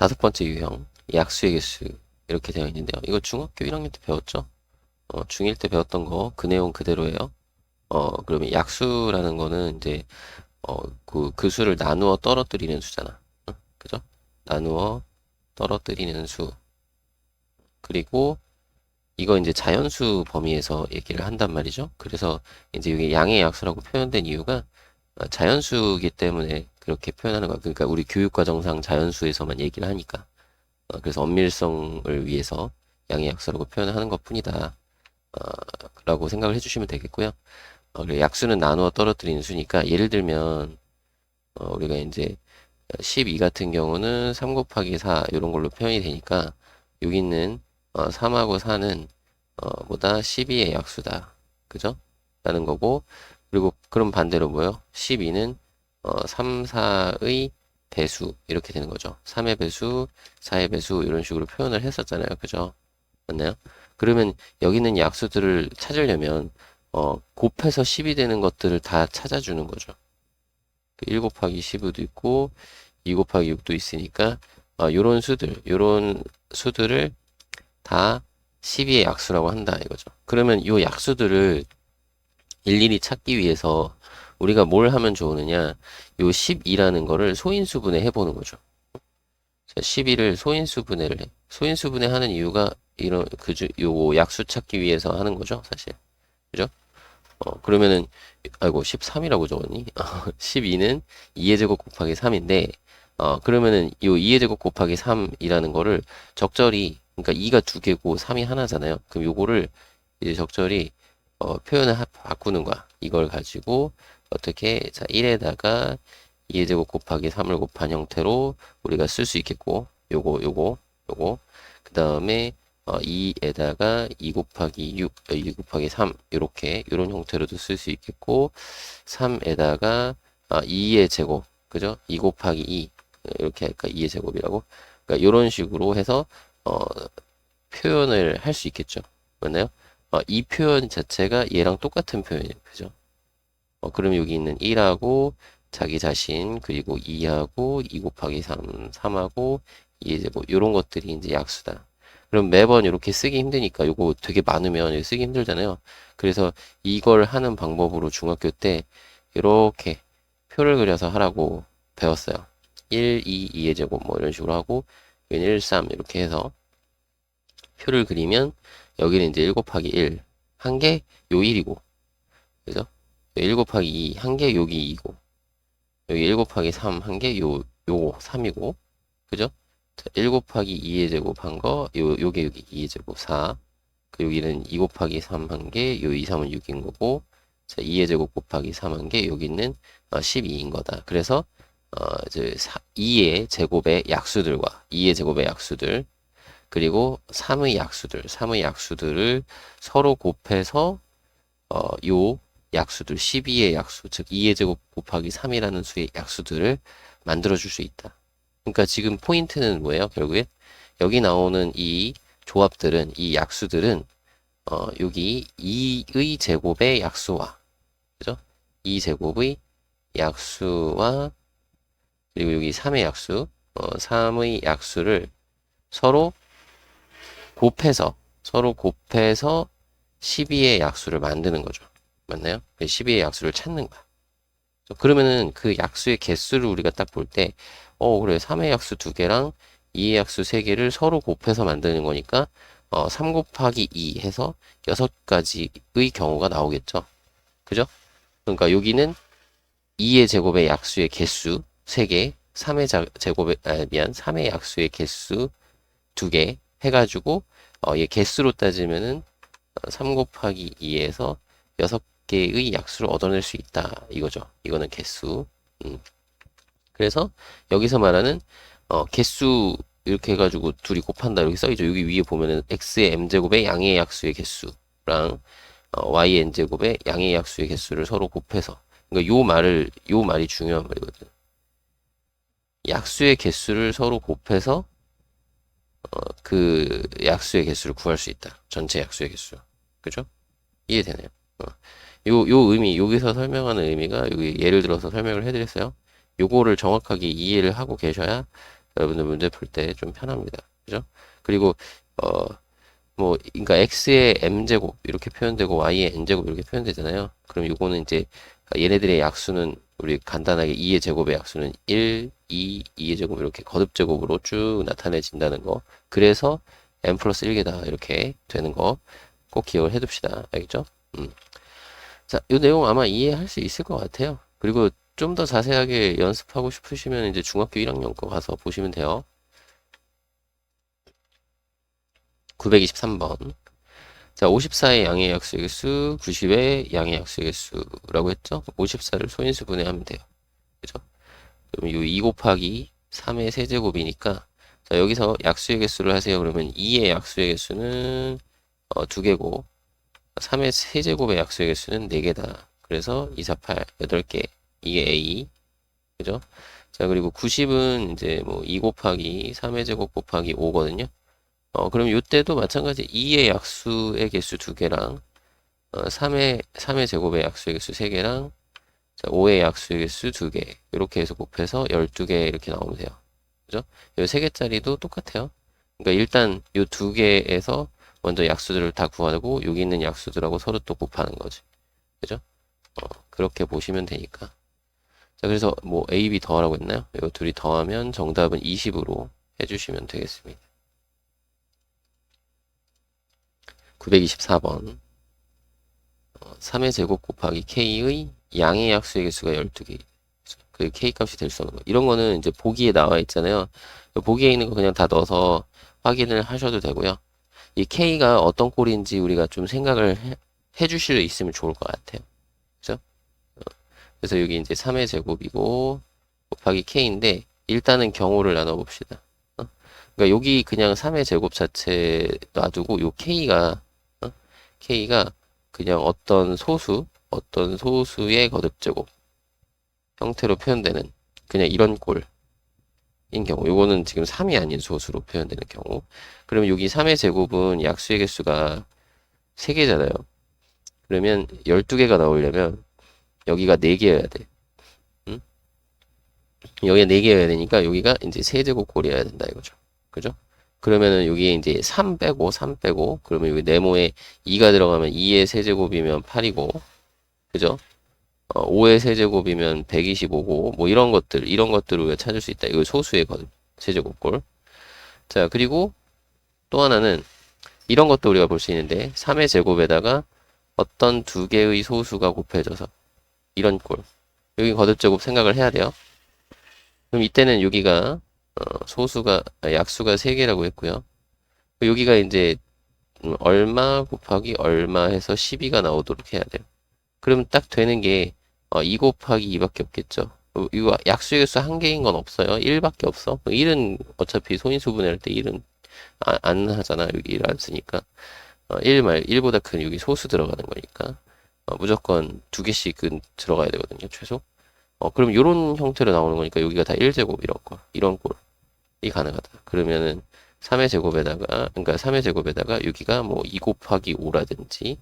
다섯 번째 유형, 약수의 개수. 이렇게 되어 있는데요. 이거 중학교 1학년 때 배웠죠? 중1 때 배웠던 거, 그 내용 그대로예요. 그러면 약수라는 거는 이제, 그 수를 나누어 떨어뜨리는 수잖아. 그죠? 나누어 떨어뜨리는 수. 그리고 이거 이제 자연수 범위에서 얘기를 한단 말이죠. 그래서 이제 이게 양의 약수라고 표현된 이유가 자연수이기 때문에 그렇게 표현하는 거야. 그러니까 우리 교육과정상 자연수에서만 얘기를 하니까. 그래서 엄밀성을 위해서 양의 약수라고 표현을 하는 것뿐이다. 라고 생각을 해주시면 되겠고요. 그리고 약수는 나누어 떨어뜨리는 수니까 예를 들면 우리가 이제 12 같은 경우는 3 곱하기 4 이런 걸로 표현이 되니까 여기 있는 3하고 4는 보다 12의 약수다. 그죠? 라는 거고 그리고 그럼 반대로 뭐요? 12는 3, 4의 배수 이렇게 되는 거죠. 3의 배수, 4의 배수 이런 식으로 표현을 했었잖아요. 그죠? 맞나요? 그러면 여기 있는 약수들을 찾으려면 곱해서 10이 되는 것들을 다 찾아주는 거죠. 1 곱하기 15도 있고 2 곱하기 6도 있으니까 요런 수들을 다 12의 약수라고 한다 이거죠. 그러면 요 약수들을 일일이 찾기 위해서 우리가 뭘 하면 좋으느냐? 요 12라는 거를 소인수분해 해보는 거죠. 자, 12를 소인수분해를 해. 소인수분해 하는 이유가 요 약수 찾기 위해서 하는 거죠, 사실. 그죠? 그러면은, 아이고, 13이라고 적었니? 12는 2의 제곱 곱하기 3인데, 그러면은 요 2의 제곱 곱하기 3이라는 거를 적절히, 그러니까 2가 두 개고 3이 하나잖아요. 그럼 요거를 이제 적절히, 표현을 바꾸는 거야. 이걸 가지고, 어떻게, 자, 1에다가 2의 제곱 곱하기 3을 곱한 형태로 우리가 쓸 수 있겠고, 요거. 그 다음에, 2에다가 2 곱하기 6, 2 곱하기 3, 요런 형태로도 쓸 수 있겠고, 3에다가 2의 제곱, 그죠? 2 곱하기 2, 이렇게 할까? 2의 제곱이라고. 그러니까 요런 식으로 해서, 어, 표현을 할 수 있겠죠. 맞나요? 이 표현 자체가 얘랑 똑같은 표현이에요. 그죠? 그럼 여기 있는 1하고 자기 자신 그리고 2하고 2 곱하기 3, 3하고 2의 제곱 이런 것들이 이제 약수다. 그럼 매번 이렇게 쓰기 힘드니까 이거 되게 많으면 쓰기 힘들잖아요. 그래서 이걸 하는 방법으로 중학교 때 이렇게 표를 그려서 하라고 배웠어요. 1, 2, 2의 제곱 뭐 이런 식으로 하고 1, 3 이렇게 해서 표를 그리면 여기는 이제 1 곱하기 1 한 개 요 1이고 그죠? 1 곱하기 2 한 개 여기 2고 여기 1 곱하기 3 한 개 요거 3이고 그죠? 자, 1 곱하기 2의 제곱 한 거 요게 여기 2의 제곱 4 그 여기는 2 곱하기 3 한 개 요 2, 3은 6인 거고 자 2의 제곱 곱하기 3 한 개 여기는 12인 거다. 그래서 이제 2의 제곱의 약수들과 2의 제곱의 약수들 그리고 3의 약수들을 서로 곱해서 요 약수들 12의 약수 즉 2의 제곱 곱하기 3이라는 수의 약수들을 만들어 줄 수 있다. 그러니까 지금 포인트는 뭐예요? 결국에 여기 나오는 이 조합들은 이 약수들은 여기 2의 제곱의 약수와 그죠? 2 제곱의 약수와 그리고 여기 3의 약수 3의 약수를 서로 곱해서 12의 약수를 만드는 거죠. 맞나요? 12의 약수를 찾는 거야. 그러면은 그 약수의 개수를 우리가 딱 볼 때, 그래. 3의 약수 2개랑 2의 약수 3개를 서로 곱해서 만드는 거니까, 3 곱하기 2 해서 6가지의 경우가 나오겠죠. 그죠? 그러니까 여기는 2의 제곱의 약수의 개수 3개, 3의 약수의 개수 2개 해가지고, 얘 개수로 따지면은 3 곱하기 2에서 6개의 약수를 얻어낼 수 있다. 이거죠. 이거는 개수. 음. 그래서 여기서 말하는 개수 이렇게 해가지고 둘이 곱한다 이렇게 써있죠. 여기 위에 보면은 x의 m제곱의 양의 약수의 개수랑 y의 n제곱의 양의 약수의 개수를 서로 곱해서 그러니까 요 말이 중요한 말이거든. 약수의 개수를 서로 곱해서 그 약수의 개수를 구할 수 있다. 전체 약수의 개수. 그죠? 이해되나요? 어. 요 의미, 여기서 설명하는 의미가, 여기 예를 들어서 설명을 해드렸어요. 요거를 정확하게 이해를 하고 계셔야, 여러분들 문제 풀 때 좀 편합니다. 그죠? 그리고 어, 뭐, 그러니까 x의 m제곱 이렇게 표현되고 y의 n제곱 이렇게 표현되잖아요. 그럼 요거는 이제 얘네들의 약수는 우리 간단하게 2의 제곱의 약수는 1, 2, 2의 제곱 이렇게 거듭제곱으로 쭉 나타내진다는 거. 그래서 m 플러스 1개다 이렇게 되는 거 꼭 기억을 해둡시다. 알겠죠? 자, 이 내용 아마 이해할 수 있을 것 같아요. 그리고 좀 더 자세하게 연습하고 싶으시면 이제 중학교 1학년 거 가서 보시면 돼요. 923번. 자, 54의 양의 약수의 개수, 90의 양의 약수의 개수라고 했죠? 54를 소인수 분해하면 돼요. 그죠? 그럼 이 2 곱하기 3의 세제곱이니까, 자, 여기서 약수의 개수를 하세요. 그러면 2의 약수의 개수는 2개고, 3의 세제곱의 약수의 개수는 4개다. 그래서 2, 4, 8, 8개. 이게 A. 그죠? 자, 그리고 90은 이제 뭐 2 곱하기 3의 제곱 곱하기 5거든요. 그럼 이때도 마찬가지 2의 약수의 개수 2개랑 3의 제곱의 약수의 개수 3개랑 5의 약수의 개수 2개 이렇게 해서 곱해서 12개 이렇게 나오면 돼요. 그죠? 이 3개짜리도 똑같아요. 그러니까 일단 이 2개에서 먼저 약수들을 다 구하고 여기 있는 약수들하고 서로 또 곱하는 거지. 그죠? 그렇게 보시면 되니까. 자, 그래서 뭐 A, B 더하라고 했나요? 이 둘이 더하면 정답은 20으로 해주시면 되겠습니다. 924번. 3의 제곱 곱하기 K의 양의 약수의 개수가 12개. 그 K 값이 될 수 없는 거. 이런 거는 이제 보기에 나와 있잖아요. 보기에 있는 거 그냥 다 넣어서 확인을 하셔도 되고요. 이 K가 어떤 꼴인지 우리가 좀 생각을 해 주실 수 있으면 좋을 것 같아요. 그죠? 그래서 여기 이제 3의 제곱이고 곱하기 K인데 일단은 경우를 나눠봅시다. 그러니까 여기 그냥 3의 제곱 자체 놔두고 요 K가 그냥 어떤 소수의 거듭제곱 형태로 표현되는 그냥 이런 꼴인 경우. 요거는 지금 3이 아닌 소수로 표현되는 경우. 그러면 여기 3의 제곱은 약수의 개수가 3개잖아요. 그러면 12개가 나오려면 여기가 4개여야 돼. 응? 여기가 4개여야 되니까 여기가 이제 세제곱꼴이어야 된다 이거죠. 그죠? 그러면은 여기에 이제 3 빼고 그러면 여기 네모에 2가 들어가면 2의 세제곱이면 8이고 그죠? 5의 세제곱이면 125고 뭐 이런 것들을 우리가 찾을 수 있다. 이거 소수의 세제곱꼴. 자, 그리고 또 하나는 이런 것도 우리가 볼 수 있는데 3의 제곱에다가 어떤 두 개의 소수가 곱해져서 이런 꼴. 여기 거듭제곱 생각을 해야 돼요. 그럼 이때는 여기가 약수가 3개라고 했고요. 여기가 이제 얼마 곱하기 얼마 해서 12가 나오도록 해야 돼요. 그럼 딱 되는 게 2 곱하기 2밖에 없겠죠. 이거 약수의 개수 한 개인 건 없어요. 1밖에 없어. 1은 어차피 소인수 분해할 때 1은 안 하잖아. 여기 1 안 쓰니까. 1보다 큰 여기 소수 들어가는 거니까. 무조건 2개씩은 들어가야 되거든요. 최소. 그럼 이런 형태로 나오는 거니까 여기가 다 1제곱 이런 꼴이 가능하다. 그러면은 3의 제곱에다가 그러니까 3의 제곱에다가 여기가 뭐 2 곱하기 5라든지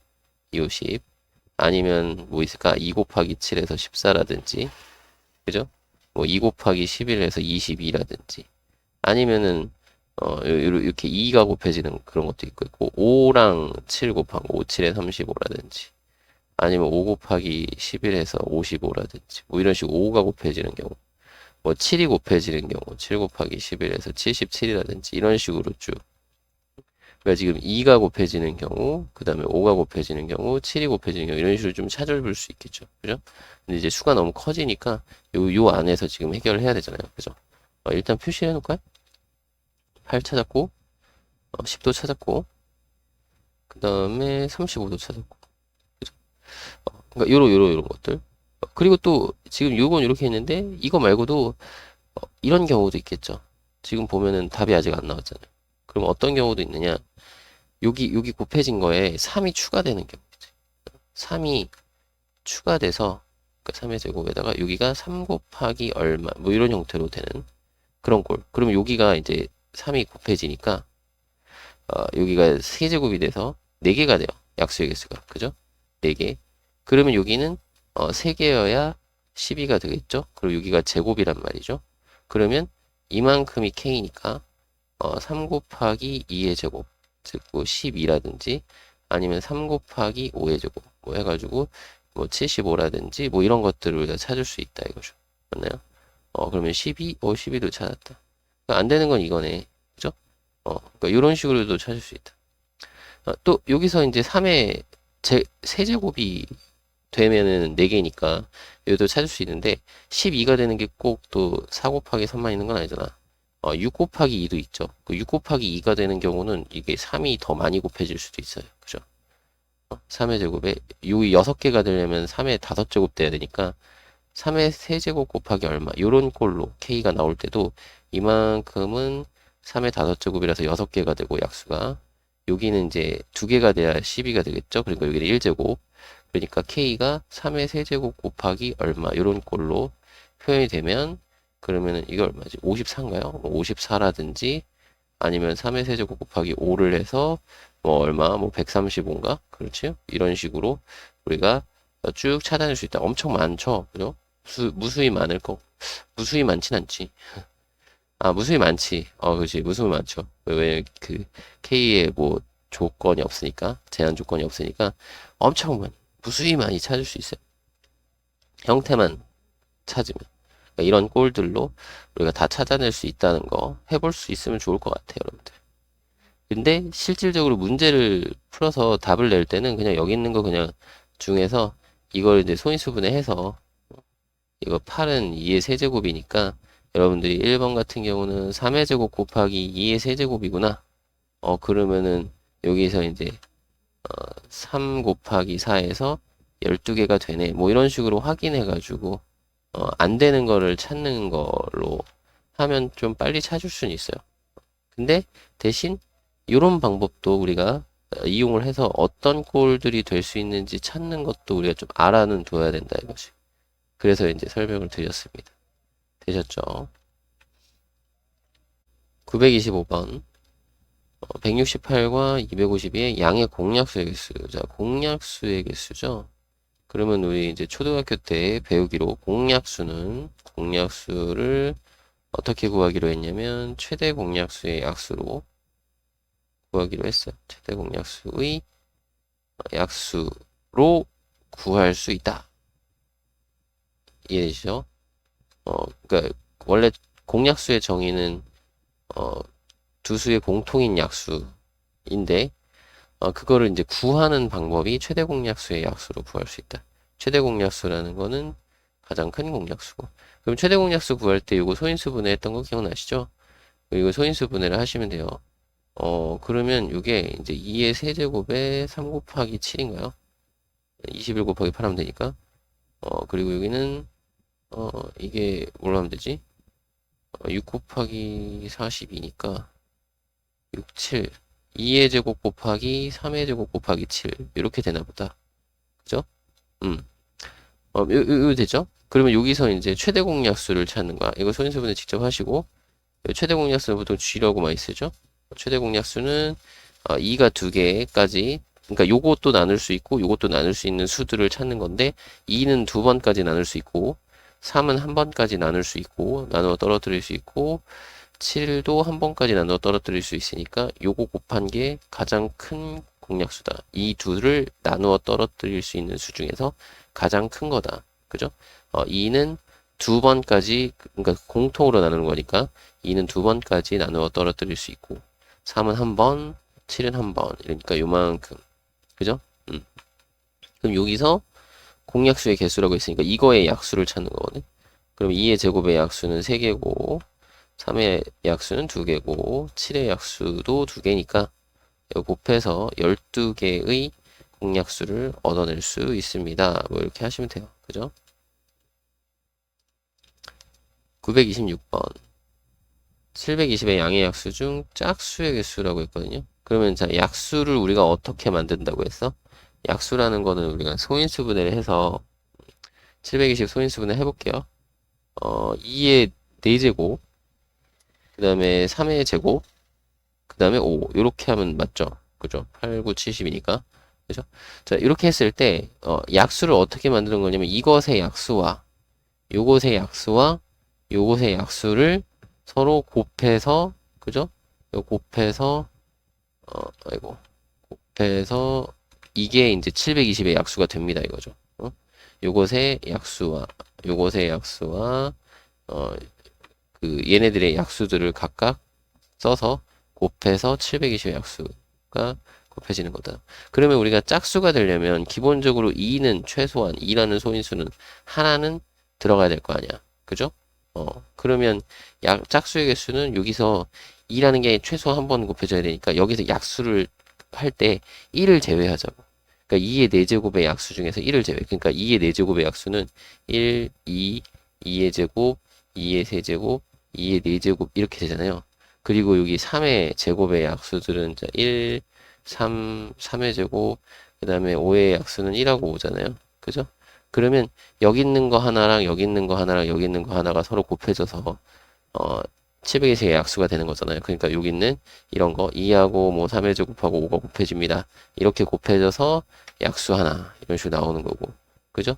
250 아니면 뭐 있을까? 2 곱하기 7에서 14라든지 그죠? 뭐 2 곱하기 11에서 22라든지 아니면은 이렇게 2가 곱해지는 그런 것도 있고 5랑 7 곱하고 5, 7에 35라든지 아니면 5 곱하기 11에서 55라든지 뭐 이런 식으로 5가 곱해지는 경우 뭐 7이 곱해지는 경우 7 곱하기 11에서 77이라든지 이런 식으로 쭉 그러니까 지금 2가 곱해지는 경우, 그 다음에 5가 곱해지는 경우, 7이 곱해지는 경우, 이런 식으로 좀 찾아볼 수 있겠죠. 그죠? 근데 이제 수가 너무 커지니까, 요 안에서 지금 해결을 해야 되잖아요. 그죠? 일단 표시해 놓을까요? 8 찾았고, 10도 찾았고, 그 다음에 35도 찾았고. 그죠? 그러니까 요런 것들. 그리고 또, 지금 요건 이렇게 했는데, 이거 말고도, 이런 경우도 있겠죠. 지금 보면은 답이 아직 안 나왔잖아요. 그럼 어떤 경우도 있느냐? 여기 곱해진 거에 3이 추가되는 경우지. 3이 추가돼서 그 3의 제곱에다가 여기가 3 곱하기 얼마 뭐 이런 형태로 되는 그런 꼴. 그러면 여기가 이제 3이 곱해지니까 여기가 세제곱이 돼서 4개가 돼요. 약수의 개수가. 그죠? 4개. 그러면 여기는 3개여야 12가 되겠죠? 그리고 여기가 제곱이란 말이죠. 그러면 이만큼이 k니까 3 곱하기 2의 제곱, 즉 뭐 12라든지 아니면 3 곱하기 5의 제곱 뭐 해가지고 뭐 75라든지 뭐 이런 것들을 우리가 찾을 수 있다 이거죠. 맞나요? 그러면 12, 12도 찾았다. 그러니까 안 되는 건 이거네. 그죠? 그러니까 이런 식으로도 찾을 수 있다. 또 여기서 이제 3의 세제곱이 되면은 4개니까 여기도 찾을 수 있는데 12가 되는 게 꼭 또 4 곱하기 3만 있는 건 아니잖아. 6 곱하기 2도 있죠. 그 6 곱하기 2가 되는 경우는 이게 3이 더 많이 곱해질 수도 있어요. 그죠? 3의 제곱에 요 6개가 되려면 3의 5제곱 돼야 되니까 3의 세제곱 곱하기 얼마 요런 꼴로 k가 나올 때도 이만큼은 3의 5제곱이라서 6개가 되고 약수가 여기는 이제 2개가 돼야 12가 되겠죠. 그러니까 여기는 1제곱 그러니까 k가 3의 세제곱 곱하기 얼마 요런 꼴로 표현이 되면 그러면은 이게 얼마지? 54인가요? 54라든지 아니면 3의 세제곱 곱하기 5를 해서 뭐 얼마? 뭐 135인가? 그렇지? 이런 식으로 우리가 쭉 찾아낼 수 있다. 엄청 많죠? 그죠? 무수히 많을 거. 무수히 많진 않지. 무수히 많지. 그렇지. 무수히 많죠. 왜 그 K에 뭐 조건이 없으니까, 제한 조건이 없으니까 엄청 많이, 무수히 많이 찾을 수 있어요. 형태만 찾으면. 그러니까 이런 꼴들로 우리가 다 찾아낼 수 있다는 거 해볼 수 있으면 좋을 것 같아요, 여러분들. 근데 실질적으로 문제를 풀어서 답을 낼 때는 그냥 여기 있는 거 그냥 중에서 이걸 이제 소인수분해 해서 이거 8은 2의 세제곱이니까 여러분들이 1번 같은 경우는 3의 제곱 곱하기 2의 세제곱이구나. 그러면은 여기서 이제 3 곱하기 4에서 12개가 되네. 뭐 이런 식으로 확인해 가지고 안 되는 거를 찾는 걸로 하면 좀 빨리 찾을 수는 있어요. 근데 대신 이런 방법도 우리가 이용을 해서 어떤 꼴들이 될 수 있는지 찾는 것도 우리가 좀 알아는 둬야 된다 이것이. 그래서 이제 설명을 드렸습니다. 되셨죠? 925번 168과 252의 양의 공약수의 개수. 자, 공약수의 개수죠. 그러면 우리 이제 초등학교 때 배우기로 공약수를 어떻게 구하기로 했냐면 최대 공약수의 약수로 구하기로 했어요. 최대 공약수의 약수로 구할 수 있다. 이해되시죠? 그러니까 원래 공약수의 정의는 두 수의 공통인 약수인데 그거를 이제 구하는 방법이 최대 공약수의 약수로 구할 수 있다. 최대 공약수라는 거는 가장 큰 공약수고. 그럼 최대 공약수 구할 때 이거 소인수분해 했던 거 기억나시죠? 이거 소인수분해를 하시면 돼요. 그러면 이게 이제 2의 세제곱에 3 곱하기 7인가요? 21 곱하기 8 하면 되니까. 그리고 여기는, 이게 뭘로 하면 되지? 6 곱하기 42니까 6, 7. 2의 제곱 곱하기 3의 제곱 곱하기 7. 이렇게 되나 보다. 그죠? 요 되죠? 그러면 여기서 이제 최대 공약수를 찾는 거야. 이거 소인수분해 직접 하시고, 최대 공약수는 보통 G라고 많이 쓰죠? 최대 공약수는 2가 2개까지, 그러니까 요것도 나눌 수 있고, 요것도 나눌 수 있는 수들을 찾는 건데, 2는 2번까지 나눌 수 있고, 3은 1번까지 나눌 수 있고, 나누어 떨어뜨릴 수 있고, 7도 1번까지 나누어 떨어뜨릴 수 있으니까, 요거 곱한 게 가장 큰 공약수다. 이 둘을 나누어 떨어뜨릴 수 있는 수 중에서 가장 큰 거다. 그죠? 2는 2번까지, 그러니까 공통으로 나누는 거니까 2는 2번까지 나누어 떨어뜨릴 수 있고 3은 1번, 7은 1번. 이러니까 요만큼. 그죠? 그럼 여기서 공약수의 개수라고 했으니까 이거의 약수를 찾는 거거든. 그럼 2의 제곱의 약수는 3개고 3의 약수는 2개고 7의 약수도 2개니까 곱해서 12개의 공약수를 얻어낼 수 있습니다. 뭐 이렇게 하시면 돼요. 그죠? 926번 720의 양의 약수 중 짝수의 개수라고 했거든요. 그러면 자 약수를 우리가 어떻게 만든다고 했어? 약수라는 거는 우리가 소인수분해를 해서 720 소인수분해 해볼게요. 2의 4제곱 그 다음에 3의 제곱 그 다음에 5 이렇게 하면 맞죠? 그죠? 8, 9, 70이니까 그죠? 자 이렇게 했을 때 약수를 어떻게 만드는 거냐면 이것의 약수와 요것의 약수와 요것의 약수를 서로 곱해서, 그죠? 요 곱해서, 아이고, 곱해서, 이게 이제 720의 약수가 됩니다, 이거죠. 요것의 약수와, 요것의 약수와, 어, 그, 얘네들의 약수들을 각각 써서 곱해서 720의 약수가 곱해지는 거다. 그러면 우리가 짝수가 되려면 기본적으로 2는 최소한 2라는 소인수는 하나는 들어가야 될 거 아니야. 그죠? 그러면 짝수의 개수는 여기서 2라는 게 최소 한 번 곱해져야 되니까 여기서 약수를 할 때 1을 제외하자고. 그러니까 2의 4제곱의 약수 중에서 1을 제외. 그러니까 2의 4제곱의 약수는 1, 2, 2의 제곱, 2의 세제곱, 2의 4제곱 이렇게 되잖아요. 그리고 여기 3의 제곱의 약수들은 1, 3, 3의 제곱, 그 다음에 5의 약수는 1하고 5잖아요. 그죠? 그러면 여기 있는 거 하나랑 여기 있는 거 하나랑 여기 있는 거 하나가 서로 곱해져서 어 700의 약수가 되는 거잖아요. 그러니까 여기 있는 이런 거 2하고 뭐 3의 제곱하고 5가 곱해집니다. 이렇게 곱해져서 약수 하나 이런 식으로 나오는 거고. 그죠?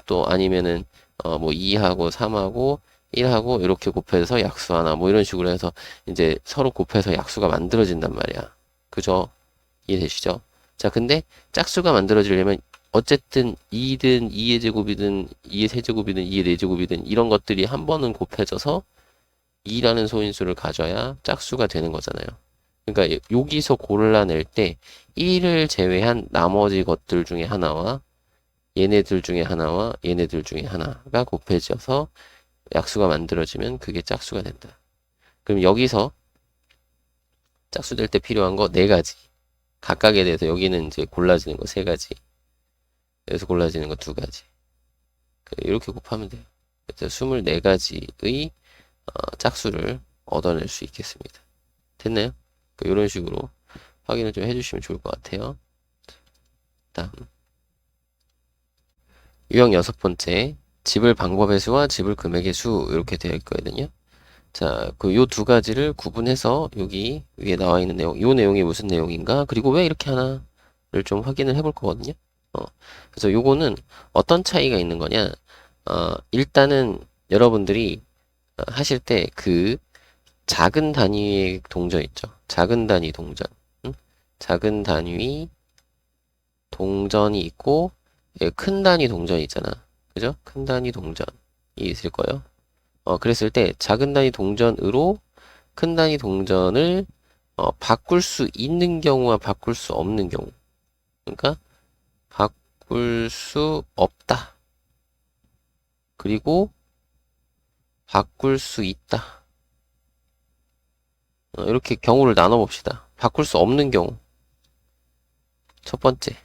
또 아니면은 뭐 2하고 3하고 1하고 이렇게 곱해서 약수 하나 뭐 이런 식으로 해서 이제 서로 곱해서 약수가 만들어진단 말이야. 그죠? 이해되시죠? 자, 근데 짝수가 만들어지려면 어쨌든 2든 2의 제곱이든 2의 세제곱이든 2의 4제곱이든 이런 것들이 한 번은 곱해져서 2라는 소인수를 가져야 짝수가 되는 거잖아요. 그러니까 여기서 골라낼 때 1을 제외한 나머지 것들 중에 하나와 얘네들 중에 하나와 얘네들 중에 하나가 곱해져서 약수가 만들어지면 그게 짝수가 된다. 그럼 여기서 짝수 될 때 필요한 거 네 가지. 각각에 대해서 여기는 이제 골라지는 거 세 가지. 여기서 골라지는 거 두 가지. 이렇게 곱하면 돼요. 그래서 24가지의 짝수를 얻어낼 수 있겠습니다. 됐나요? 이런 식으로 확인을 좀 해주시면 좋을 것 같아요. 다음 유형 6번째 집을 방법의 수와 집을 금액의 수 이렇게 되어 있거든요. 자, 요 두 가지를 구분해서 여기 위에 나와 있는 내용, 요 내용이 무슨 내용인가? 그리고 왜 이렇게 하나를 좀 확인을 해볼 거거든요. 그래서 요거는 어떤 차이가 있는 거냐? 일단은 여러분들이 하실 때 그 작은 단위의 동전 있죠? 작은 단위 동전. 응? 작은 단위 동전이 있고 큰 단위 동전이 있잖아. 그죠? 큰 단위 동전이 있을 거예요. 그랬을 때 작은 단위 동전으로 큰 단위 동전을 바꿀 수 있는 경우와 바꿀 수 없는 경우. 그러니까 바꿀 수 없다. 그리고 바꿀 수 있다. 이렇게 경우를 나눠 봅시다. 바꿀 수 없는 경우. 첫 번째.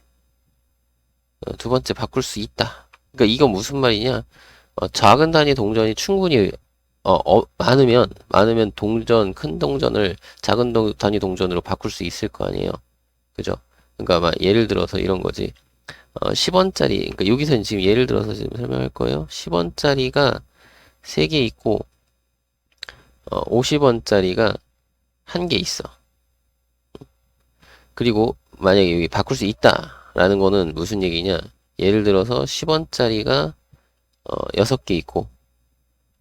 두 번째 바꿀 수 있다. 그러니까 이건 무슨 말이냐? 작은 단위 동전이 충분히 많으면 동전 큰 동전을 작은 단위 동전으로 바꿀 수 있을 거 아니에요. 그죠? 그러니까 막 예를 들어서 이런 거지. 10원짜리 그러니까 여기서 지금 예를 들어서 지금 설명할 거예요. 10원짜리가 3개 있고 50원짜리가 1개 있어. 그리고 만약에 여기 바꿀 수 있다라는 거는 무슨 얘기냐? 예를 들어서 10원짜리가 6개 있고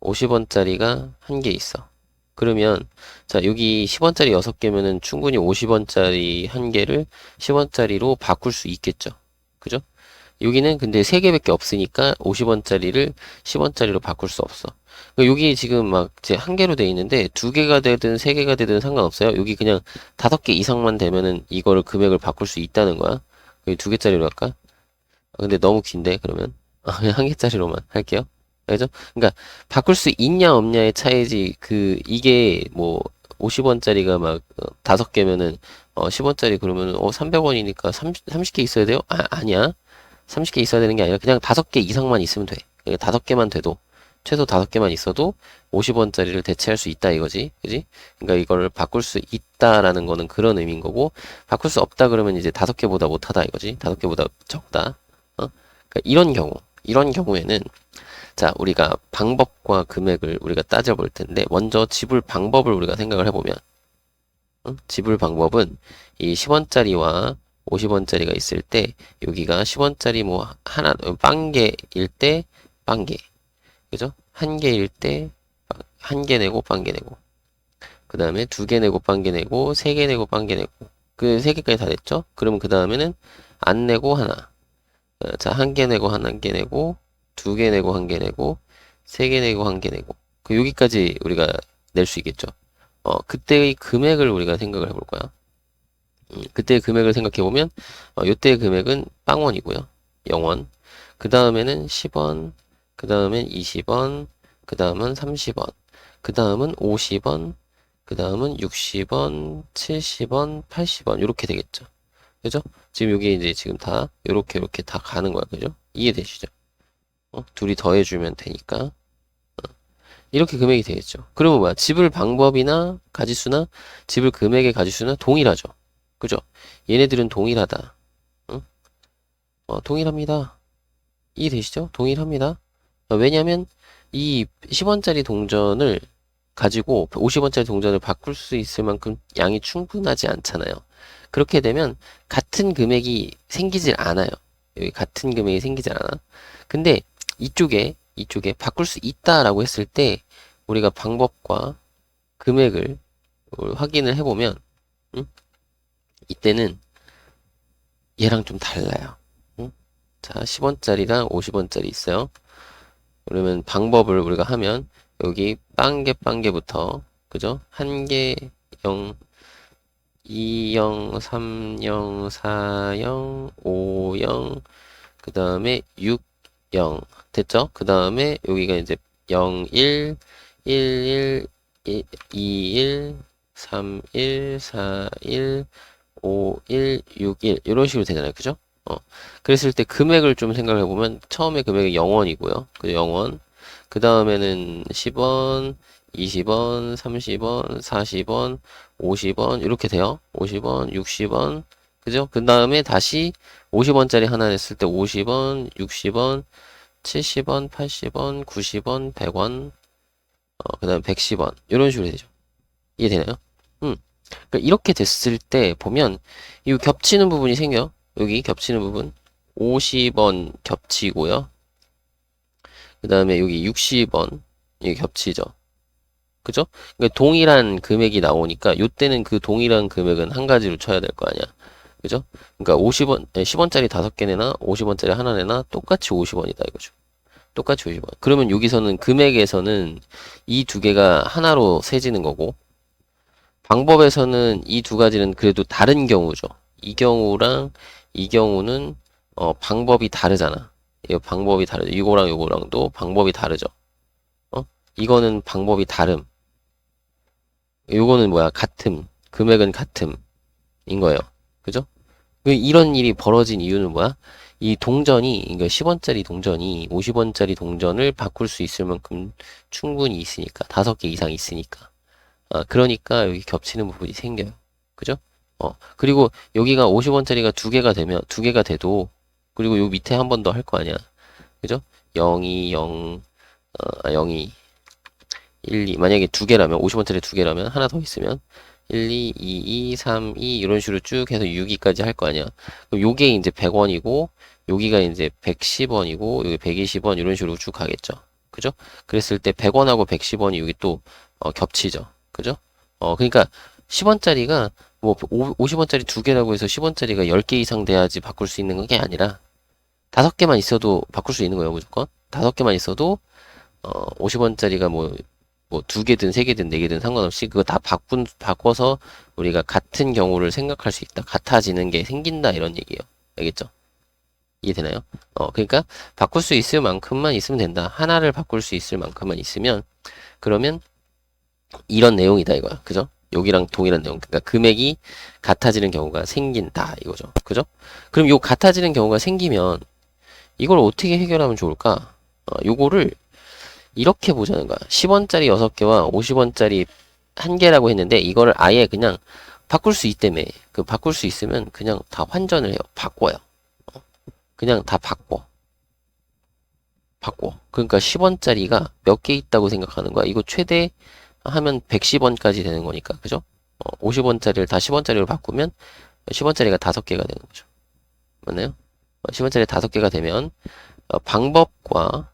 50원짜리가 1개 있어. 그러면 자 여기 10원짜리 6개면은 충분히 50원짜리 1개를 10원짜리로 바꿀 수 있겠죠. 그죠? 여기는 근데 3개밖에 없으니까 50원짜리를 10원짜리로 바꿀 수 없어. 그러니까 여기 지금 막 제 1개로 돼 있는데 2개가 되든 3개가 되든 상관없어요. 여기 그냥 5개 이상만 되면은 이거를 금액을 바꿀 수 있다는 거야. 여기 2개짜리로 할까? 근데 너무 긴데 그러면 그냥 1개짜리로만 할게요. 알죠? 그러니까 바꿀 수 있냐 없냐의 차이지 이게 뭐 50원짜리가 막 5개면은 10원짜리 그러면은 300원이니까 30개 있어야 돼요? 아니야. 30개 있어야 되는 게 아니라 그냥 5개 이상만 있으면 돼. 그러니까 5개만 돼도 최소 5개만 있어도 50원짜리를 대체할 수 있다 이거지. 그지? 그러니까 이거를 바꿀 수 있다라는 거는 그런 의미인 거고 바꿀 수 없다 그러면 이제 5개보다 못하다 이거지. 5개보다 적다. 그러니까 이런 경우에는 자, 우리가 방법과 금액을 우리가 따져볼 텐데 먼저 지불 방법을 우리가 생각을 해보면 지불 방법은 이 10원짜리와 50원짜리가 있을 때 여기가 10원짜리 뭐 하나 빵개일 때 빵개 그죠? 한 개일 때 한 개 내고 빵개 내고 그 다음에 두 개 내고 빵개 내고 세 개 내고 빵개 내고 그 세 개까지 다 됐죠? 그러면 그 다음에는 안 내고 하나. 자, 한 개 내고 한 개 내고 두 개 내고 한 개 내고 세 개 내고 한 개 내고 그 여기까지 우리가 낼 수 있겠죠. 그때의 금액을 우리가 생각을 해볼 거야. 그때의 금액을 생각해 보면 요때의 금액은 빵원이고요. 0원. 그 다음에는 10원. 그 다음엔 20원. 그 다음은 30원. 그 다음은 50원. 그 다음은 60원, 70원, 80원 이렇게 되겠죠. 그죠? 지금 여기 이제 지금 다 요렇게 다 가는 거야. 그죠? 이해되시죠? 둘이 더해주면 되니까. 이렇게 금액이 되겠죠. 그러면 뭐야? 지불 방법이나 가지수나 지불 금액의 가지수는 동일하죠. 그죠? 얘네들은 동일하다. 응? 동일합니다. 이해되시죠? 동일합니다. 왜냐면 이 10원짜리 동전을 가지고 50원짜리 동전을 바꿀 수 있을 만큼 양이 충분하지 않잖아요. 그렇게 되면 같은 금액이 생기질 않아요. 여기 같은 금액이 생기질 않아. 근데 이쪽에 바꿀 수 있다라고 했을 때 우리가 방법과 금액을 확인을 해보면 이때는 얘랑 좀 달라요. 자, 10원짜리랑 50원짜리 있어요. 그러면 방법을 우리가 하면 여기 빵개부터 그죠? 1개 0 2영 3영 4영 5영 그 다음에 6영 됐죠? 그 다음에 여기가 이제 0 1 1 1 2 1 3 1 4 1 5 1 6 1 이런 식으로 되잖아요. 그죠? 그랬을 때 금액을 좀 생각해 보면 처음에 금액이 0원이고요. 그 0원. 그 다음에는 10원, 20원, 30원, 40원, 50원 이렇게 돼요. 50원, 60원. 그죠? 그 다음에 다시 50원짜리 하나 냈을 때 50원, 60원, 70원, 80원, 90원, 100원, 그 다음에 110원. 이런 식으로 되죠. 이해되나요? 그러니까 이렇게 됐을 때 보면 이 겹치는 부분이 생겨요. 여기 겹치는 부분 50원 겹치고요. 그 다음에 여기 60원 이게 겹치죠. 그죠? 그러니까 동일한 금액이 나오니까 요때는 그 동일한 금액은 한 가지로 쳐야 될 거 아니야. 그죠? 그러니까 50원, 10원짜리 5개 내나 50원짜리 하나 내나 똑같이 50원이다 이거죠. 똑같이 50원. 그러면 여기서는 금액에서는 이 두 개가 하나로 세지는 거고 방법에서는 이 두 가지는 그래도 다른 경우죠. 이 경우랑 이 경우는 방법이 다르잖아. 이 방법이 다르죠. 이거랑 이거랑도 방법이 다르죠. 이거는 방법이 다름. 요거는 뭐야? 같음. 금액은 같음인 거예요. 그죠? 이런 일이 벌어진 이유는 뭐야? 이 동전이, 그러니까 10원짜리 동전이 50원짜리 동전을 바꿀 수 있을 만큼 충분히 있으니까. 5개 이상 있으니까. 그러니까 여기 겹치는 부분이 생겨요. 그죠? 그리고 여기가 50원짜리가 2개가 되면, 2개가 돼도, 그리고 요 밑에 한 번 더 할 거 아니야. 그죠? 0이 0, 0이 1, 2. 만약에 2개라면, 50원짜리 2개라면, 하나 더 있으면, 1, 2, 2, 2, 3, 2, 이런 식으로 쭉 해서 6위까지 할 거 아니야. 그럼 요게 이제 100원이고, 여기가 이제 110원이고, 여기 120원, 이런 식으로 쭉 가겠죠. 그죠? 그랬을 때 100원하고 110원이 여기 또, 겹치죠. 그죠? 그러니까 10원짜리가 뭐 50원짜리 2개라고 해서 10원짜리가 10개 이상 돼야지 바꿀 수 있는 게 아니라 5개만 있어도 바꿀 수 있는 거예요, 무조건. 5개만 있어도 50원짜리가 뭐 2개든 3개든 4개든 상관없이 그거 다 바꿔서 우리가 같은 경우를 생각할 수 있다. 같아지는 게 생긴다 이런 얘기예요. 알겠죠? 이해되나요? 그러니까 바꿀 수 있을 만큼만 있으면 된다. 하나를 바꿀 수 있을 만큼만 있으면 그러면 이런 내용이다 이거야. 그죠? 여기랑 동일한 내용. 그러니까 금액이 같아지는 경우가 생긴다 이거죠. 그죠? 그럼 요 같아지는 경우가 생기면 이걸 어떻게 해결하면 좋을까? 요거를 이렇게 보자는 거야. 10원짜리 6개와 50원짜리 1개라고 했는데 이거를 아예 그냥 바꿀 수 있다며. 그 바꿀 수 있으면 그냥 다 환전을 해요. 바꿔요. 그냥 다 바꿔. 그러니까 10원짜리가 몇 개 있다고 생각하는 거야. 이거 최대 하면 110원까지 되는 거니까. 그죠? 50원짜리를 다 10원짜리로 바꾸면 10원짜리가 5개가 되는 거죠. 맞나요? 10원짜리 5개가 되면 방법과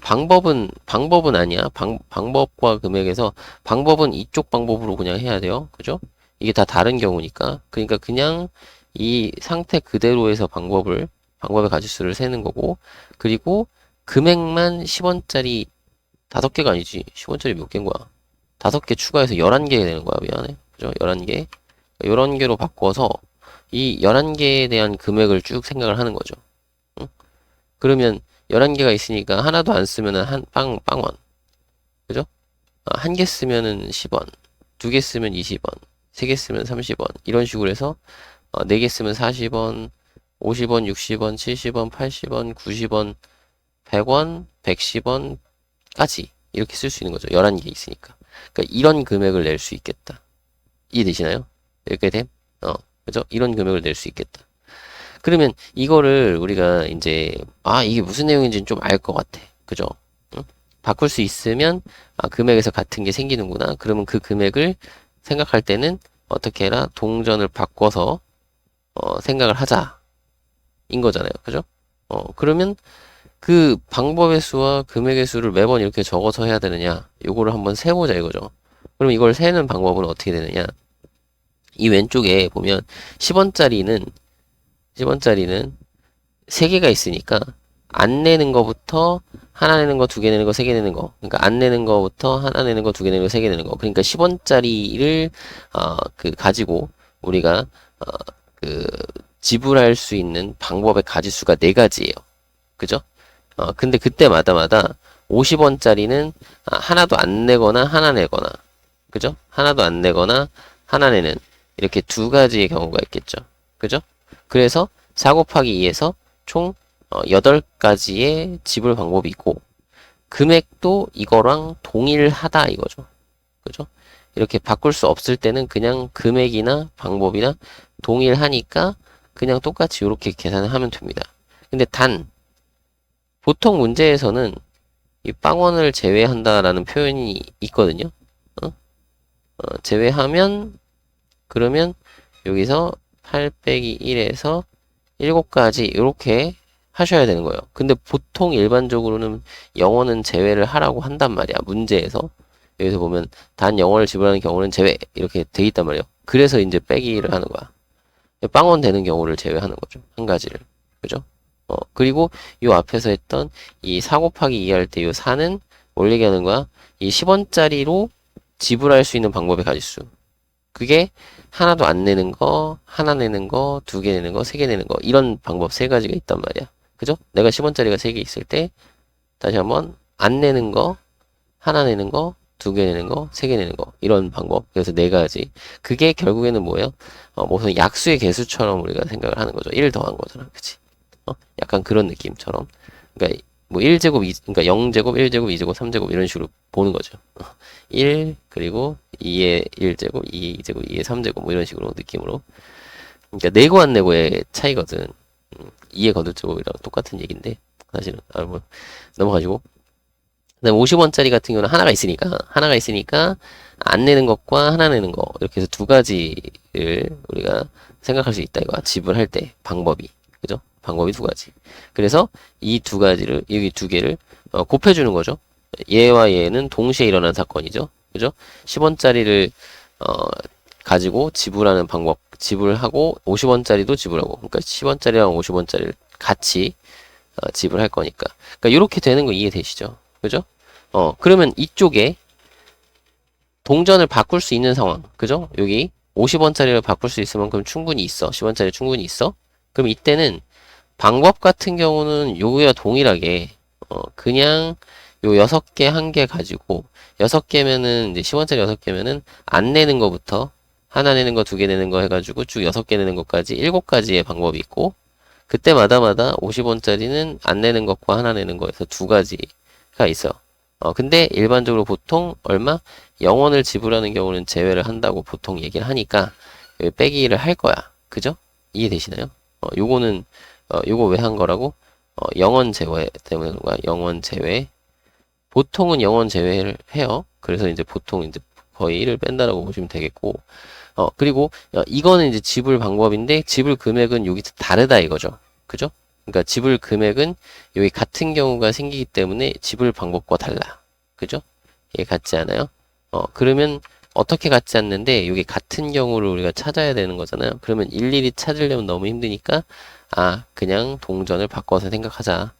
방법은 아니야. 방법과 금액에서 방법은 이쪽 방법으로 그냥 해야 돼요. 그죠? 이게 다 다른 경우니까. 그러니까 그냥 이 상태 그대로에서 방법의 가지수를 세는 거고, 그리고 금액만 10원짜리 5개가 아니지. 10원짜리 몇 개인 거야? 5개 추가해서 11개 되는 거야. 미안해. 그죠? 11개. 이런 개로 바꿔서 이 11개에 대한 금액을 쭉 생각을 하는 거죠. 응? 그러면 11개가 있으니까 하나도 안 쓰면은 빵원. 그죠? 한 개 쓰면은 10원. 2개 쓰면 20원. 3개 쓰면 30원. 이런 식으로 해서 4개 쓰면 40원, 50원, 60원, 70원, 80원, 90원, 100원, 110원까지 이렇게 쓸 수 있는 거죠. 11개 있으니까. 그러니까 이런 금액을 낼 수 있겠다. 이해되시나요? 이렇게 됨? 그죠? 이런 금액을 낼 수 있겠다. 그러면 이거를 우리가 이제 이게 무슨 내용인지는 좀 알 것 같아. 그죠? 응? 바꿀 수 있으면 금액에서 같은 게 생기는구나. 그러면 그 금액을 생각할 때는 어떻게 해라? 동전을 바꿔서 생각을 하자. 인 거잖아요. 그죠? 그러면 그 방법의 수와 금액의 수를 매번 이렇게 적어서 해야 되느냐? 요거를 한번 세보자 이거죠. 그럼 이걸 세는 방법은 어떻게 되느냐? 이 왼쪽에 보면 10원짜리는 3개가 있으니까 안 내는 거부터 하나 내는 거, 2개 내는 거, 3개 내는 거. 그러니까 안 내는 거부터 하나 내는 거, 2개 내는 거, 3개 내는 거. 그러니까 10원짜리를 가지고 우리가 그 지불할 수 있는 방법의 가지수가 4가지예요. 그죠? 근데 그때마다마다 50원짜리는 하나도 안 내거나 하나 내거나. 그죠? 하나도 안 내거나 하나 내는 이렇게 2가지의 경우가 있겠죠. 그죠? 그래서 4 곱하기 2에서 총 8가지의 지불 방법이 있고 금액도 이거랑 동일하다 이거죠. 그죠? 이렇게 바꿀 수 없을 때는 그냥 금액이나 방법이나 동일하니까 그냥 똑같이 이렇게 계산을 하면 됩니다. 근데 보통 문제에서는 이 빵원을 제외한다라는 표현이 있거든요. 제외하면 그러면 여기서 8 빼기 1에서 7가지 이렇게 하셔야 되는 거예요. 근데 보통 일반적으로는 영어는 제외를 하라고 한단 말이야. 문제에서. 여기서 보면 단 영어를 지불하는 경우는 제외 이렇게 돼 있단 말이에요. 그래서 이제 빼기를 하는 거야. 빵원 되는 경우를 제외하는 거죠. 한 가지를. 그죠? 그리고 요 앞에서 했던 이 4 곱하기 2 할 때 요 4는 뭘 얘기하는 거야? 이 10원짜리로 지불할 수 있는 방법의 가지수. 그게 하나도 안 내는 거, 하나 내는 거, 2개 내는 거, 3개 내는 거. 이런 방법 3가지가 있단 말이야. 그죠? 내가 10원짜리가 3개 있을 때, 다시 한번, 안 내는 거, 하나 내는 거, 2개 내는 거, 3개 내는 거. 이런 방법. 그래서 4가지. 그게 결국에는 뭐예요? 무슨 약수의 개수처럼 우리가 생각을 하는 거죠. 1 더한 거잖아. 그치? 약간 그런 느낌처럼. 그러니까, 뭐 1제곱, 그러니까 0제곱, 1제곱, 2제곱, 3제곱 이런 식으로 보는 거죠. 1, 그리고 2의 1제곱, 2의 2제곱, 2의 3제곱 뭐 이런 식으로 느낌으로. 그러니까 내고 안 내고의 차이거든. 2의 거듭제곱이랑 똑같은 얘기인데 사실은 뭐 넘어가지고. 그다음 50원짜리 같은 경우는 하나가 있으니까 안 내는 것과 하나 내는 거 이렇게 해서 2가지를 우리가 생각할 수 있다 이거야. 지불할 때 방법이. 그죠? 방법이 2가지. 그래서 이 2가지를 여기 2개를 곱해주는 거죠. 얘와 얘는 동시에 일어난 사건이죠. 그죠? 10원짜리를 가지고 지불하는 방법, 지불하고 50원짜리도 지불하고, 그러니까 10원짜리랑 50원짜리를 같이 지불할 거니까. 그러니까 이렇게 되는 거 이해되시죠? 그죠? 그러면 이쪽에 동전을 바꿀 수 있는 상황, 그죠? 여기 50원짜리를 바꿀 수 있을 만큼 충분히 있어. 10원짜리 충분히 있어. 그럼 이때는 방법 같은 경우는 요거와 동일하게 그냥 요 6개 한 개 가지고 6개면은 이제 10원짜리 6개면은 안 내는 거부터 하나 내는 거, 2개 내는 거 해가지고 쭉 6개 내는 것까지 7가지의 방법이 있고 그때마다마다 50원짜리는 안 내는 것과 하나 내는 거에서 2가지가 있어요. 근데 일반적으로 보통 얼마? 0원을 지불하는 경우는 제외를 한다고 보통 얘기를 하니까 빼기를 할 거야. 그죠? 이해되시나요? 요거 왜 한 거라고? 0원 제외 때문에 그런 거야. 0원 제외. 보통은 0원 제외를 해요. 그래서 이제 보통 이제 거의 1을 뺀다라고 보시면 되겠고. 그리고 이거는 이제 지불 방법인데 지불 금액은 여기서 다르다 이거죠. 그죠? 그러니까 지불 금액은 여기 같은 경우가 생기기 때문에 지불 방법과 달라. 그죠? 이게 같지 않아요? 그러면 어떻게 같지 않는데 여기 같은 경우를 우리가 찾아야 되는 거잖아요. 그러면 일일이 찾으려면 너무 힘드니까 그냥 동전을 바꿔서 생각하자.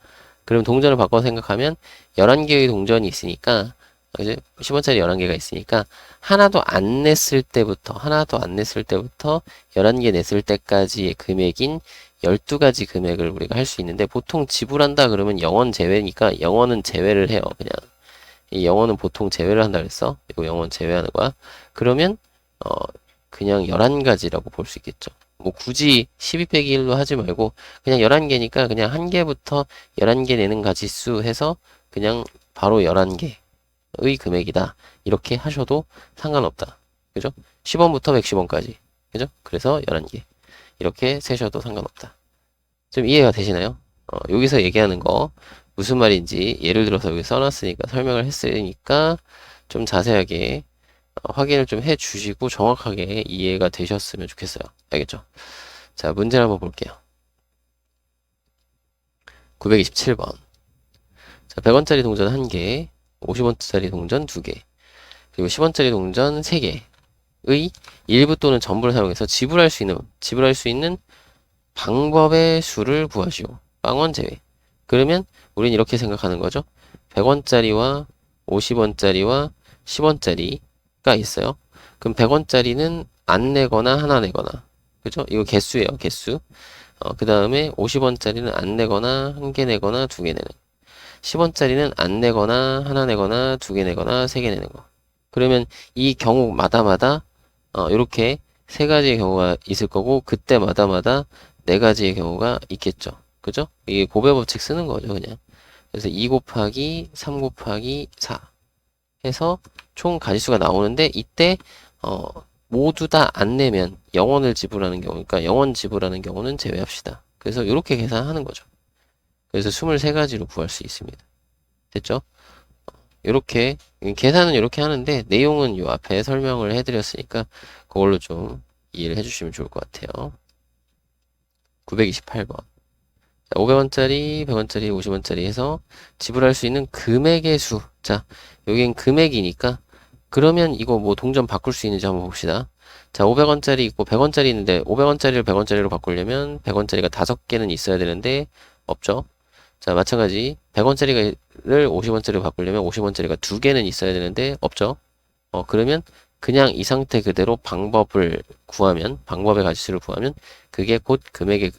그럼 동전을 바꿔서 생각하면 11개의 동전이 있으니까 이제 10원짜리 11개가 있으니까 하나도 안 냈을 때부터 11개 냈을 때까지의 금액인 12가지 금액을 우리가 할 수 있는데 보통 지불한다 그러면 0원 제외니까 0원은 제외를 해요. 그냥 이 0원은 보통 제외를 한다 그랬어. 이거 0원 제외하는 거야. 그러면 그냥 11가지라고 볼 수 있겠죠. 뭐 굳이 12 빼기 1로 하지 말고 그냥 11개니까 그냥 한 개부터 11개 내는 가지수 해서 그냥 바로 11개의 금액이다. 이렇게 하셔도 상관없다. 그죠? 10원부터 110원까지. 그죠? 그래서 11개. 이렇게 세셔도 상관없다. 좀 이해가 되시나요? 여기서 얘기하는 거 무슨 말인지 예를 들어서 여기 써놨으니까 설명을 했으니까 좀 자세하게 확인을 좀 해주시고 정확하게 이해가 되셨으면 좋겠어요. 알겠죠? 자, 문제를 한번 볼게요. 927번. 자, 100원짜리 동전 1개, 50원짜리 동전 2개, 그리고 10원짜리 동전 3개의 일부 또는 전부를 사용해서 지불할 수 있는 방법의 수를 구하시오. 빵원 제외. 그러면 우린 이렇게 생각하는 거죠. 100원짜리와 50원짜리와 10원짜리가 있어요. 그럼 100원짜리는 안 내거나 하나 내거나. 그죠? 이거 개수예요, 개수. 그 다음에 50원짜리는 안 내거나 한 개 내거나 두 개 내는. 10원짜리는 안 내거나 하나 내거나 두 개 내거나 세 개 내는 거. 그러면 이 경우마다마다 이렇게 세 가지의 경우가 있을 거고 그때마다마다 네 가지의 경우가 있겠죠. 그죠? 이게 곱의 법칙 쓰는 거죠, 그냥. 그래서 2 곱하기 3 곱하기 4 해서 총 가지수가 나오는데 이때 모두 다 안 내면 0원을 지불하는 경우, 그러니까 0원 지불하는 경우는 제외합시다. 그래서 이렇게 계산하는 거죠. 그래서 23가지로 구할 수 있습니다. 됐죠? 이렇게 계산은 이렇게 하는데 내용은 요 앞에 설명을 해드렸으니까 그걸로 좀 이해를 해주시면 좋을 것 같아요. 928번. 500원짜리, 100원짜리, 50원짜리 해서 지불할 수 있는 금액의 수. 자, 여긴 금액이니까 그러면 이거 뭐 동전 바꿀 수 있는지 한번 봅시다. 자, 500원짜리 있고 100원짜리 있는데 500원짜리를 100원짜리로 바꾸려면 100원짜리가 5개는 있어야 되는데 없죠. 자, 마찬가지 100원짜리를 50원짜리로 바꾸려면 50원짜리가 2개는 있어야 되는데 없죠. 그러면 그냥 이 상태 그대로 방법의 가지수를 구하면 그게 곧 금액의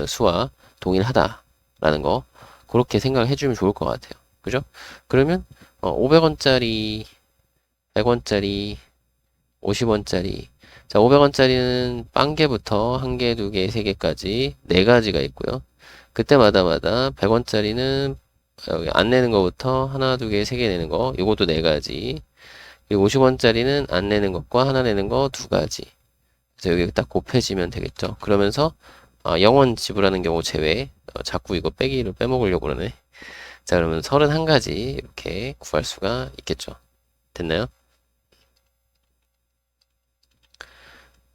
수와 동일하다라는 거 그렇게 생각해 주면 좋을 것 같아요. 그죠? 그러면 500원짜리, 100원짜리, 50원짜리. 자, 500원짜리는 빵개부터 1개, 2개, 3개까지 4가지가 있고요. 그때마다마다 100원짜리는 안 내는 거부터 하나, 2개, 3개 내는 거, 요것도 4가지. 그리고 50원짜리는 안 내는 것과 하나 내는 거 2가지. 그래서 여기 딱 곱해지면 되겠죠. 그러면서 0원 지불하는 경우 제외. 자꾸 이거 빼기를 빼먹으려고 그러네. 자, 그러면 31가지 이렇게 구할 수가 있겠죠. 됐나요?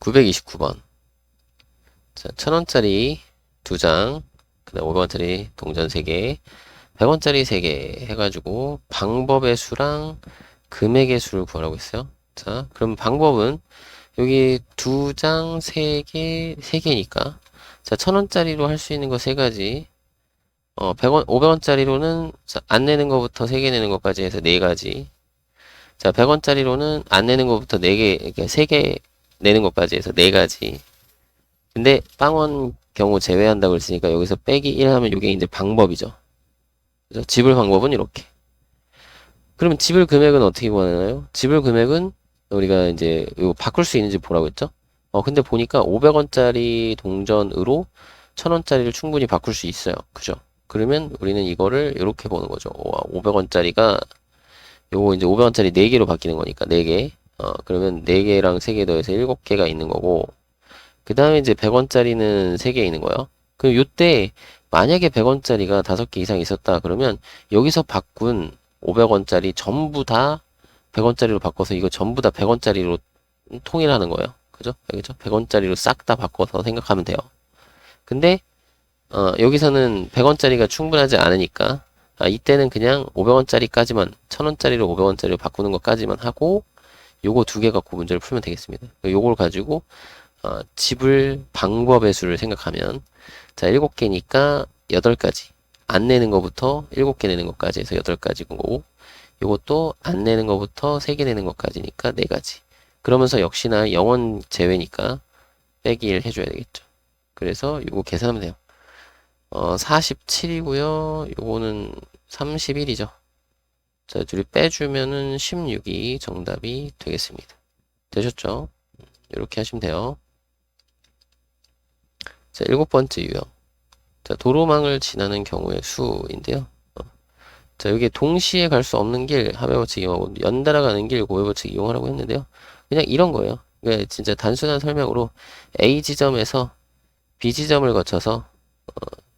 929번. 자, 1000원짜리 2장, 그 다음 500원짜리 동전 3개, 100원짜리 3개 해가지고 방법의 수랑 금액의 수를 구하라고 했어요. 자, 그럼 방법은 여기 2장 3개, 3개니까 자, 1000원짜리로 할 수 있는 거 3가지. 500원짜리로는 안 내는 거부터 3개 내는 것까지 해서 4가지. 자, 100원짜리로는 안 내는 거부터 4개, 그러니까 3개 내는 것까지 해서 4가지. 근데 빵원 경우 제외한다고 했으니까 여기서 빼기 1 하면 이게 이제 방법이죠. 그래서 지불 방법은 이렇게. 그러면 지불 금액은 어떻게 구하나요? 지불 금액은 우리가 이제 이거 바꿀 수 있는지 보라고 했죠? 근데 보니까 500원짜리 동전으로 1000원짜리를 충분히 바꿀 수 있어요. 그죠? 그러면 우리는 이거를 이렇게 보는 거죠. 500원짜리가 요거 이제 500원짜리 4개로 바뀌는 거니까 4개. 그러면 4개랑 3개 더해서 7개가 있는 거고 그 다음에 이제 100원짜리는 3개 있는 거예요. 그럼 요때 만약에 100원짜리가 5개 이상 있었다 그러면 여기서 바꾼 500원짜리 전부 다 100원짜리로 바꿔서 이거 전부 다 100원짜리로 통일하는 거예요. 그죠? 알겠죠? 100원짜리로 싹 다 바꿔서 생각하면 돼요. 근데 여기서는 100원짜리가 충분하지 않으니까, 이때는 그냥 500원짜리까지만, 1000원짜리로 500원짜리로 바꾸는 것까지만 하고, 요거 두 개 갖고 문제를 풀면 되겠습니다. 요걸 가지고, 지불 방법의 수를 생각하면, 자, 7개니까 8가지. 안 내는 것부터 7개 내는 것까지 해서 8가지인 거고, 요것도 안 내는 것부터 3개 내는 것까지니까 4가지. 그러면서 역시나 0원 제외니까 빼기 1 해줘야 되겠죠. 그래서 요거 계산하면 돼요. 47이고요. 요거는 31이죠. 자, 둘이 빼주면은 16이 정답이 되겠습니다. 되셨죠? 이렇게 하시면 돼요. 자, 7번째 유형. 자, 도로망을 지나는 경우의 수인데요. 자, 여기 동시에 갈 수 없는 길 합의 법칙 이용하고 연달아 가는 길 고의 법칙 이용하라고 했는데요. 그냥 이런 거예요. 그러니까 진짜 단순한 설명으로 A 지점에서 B 지점을 거쳐서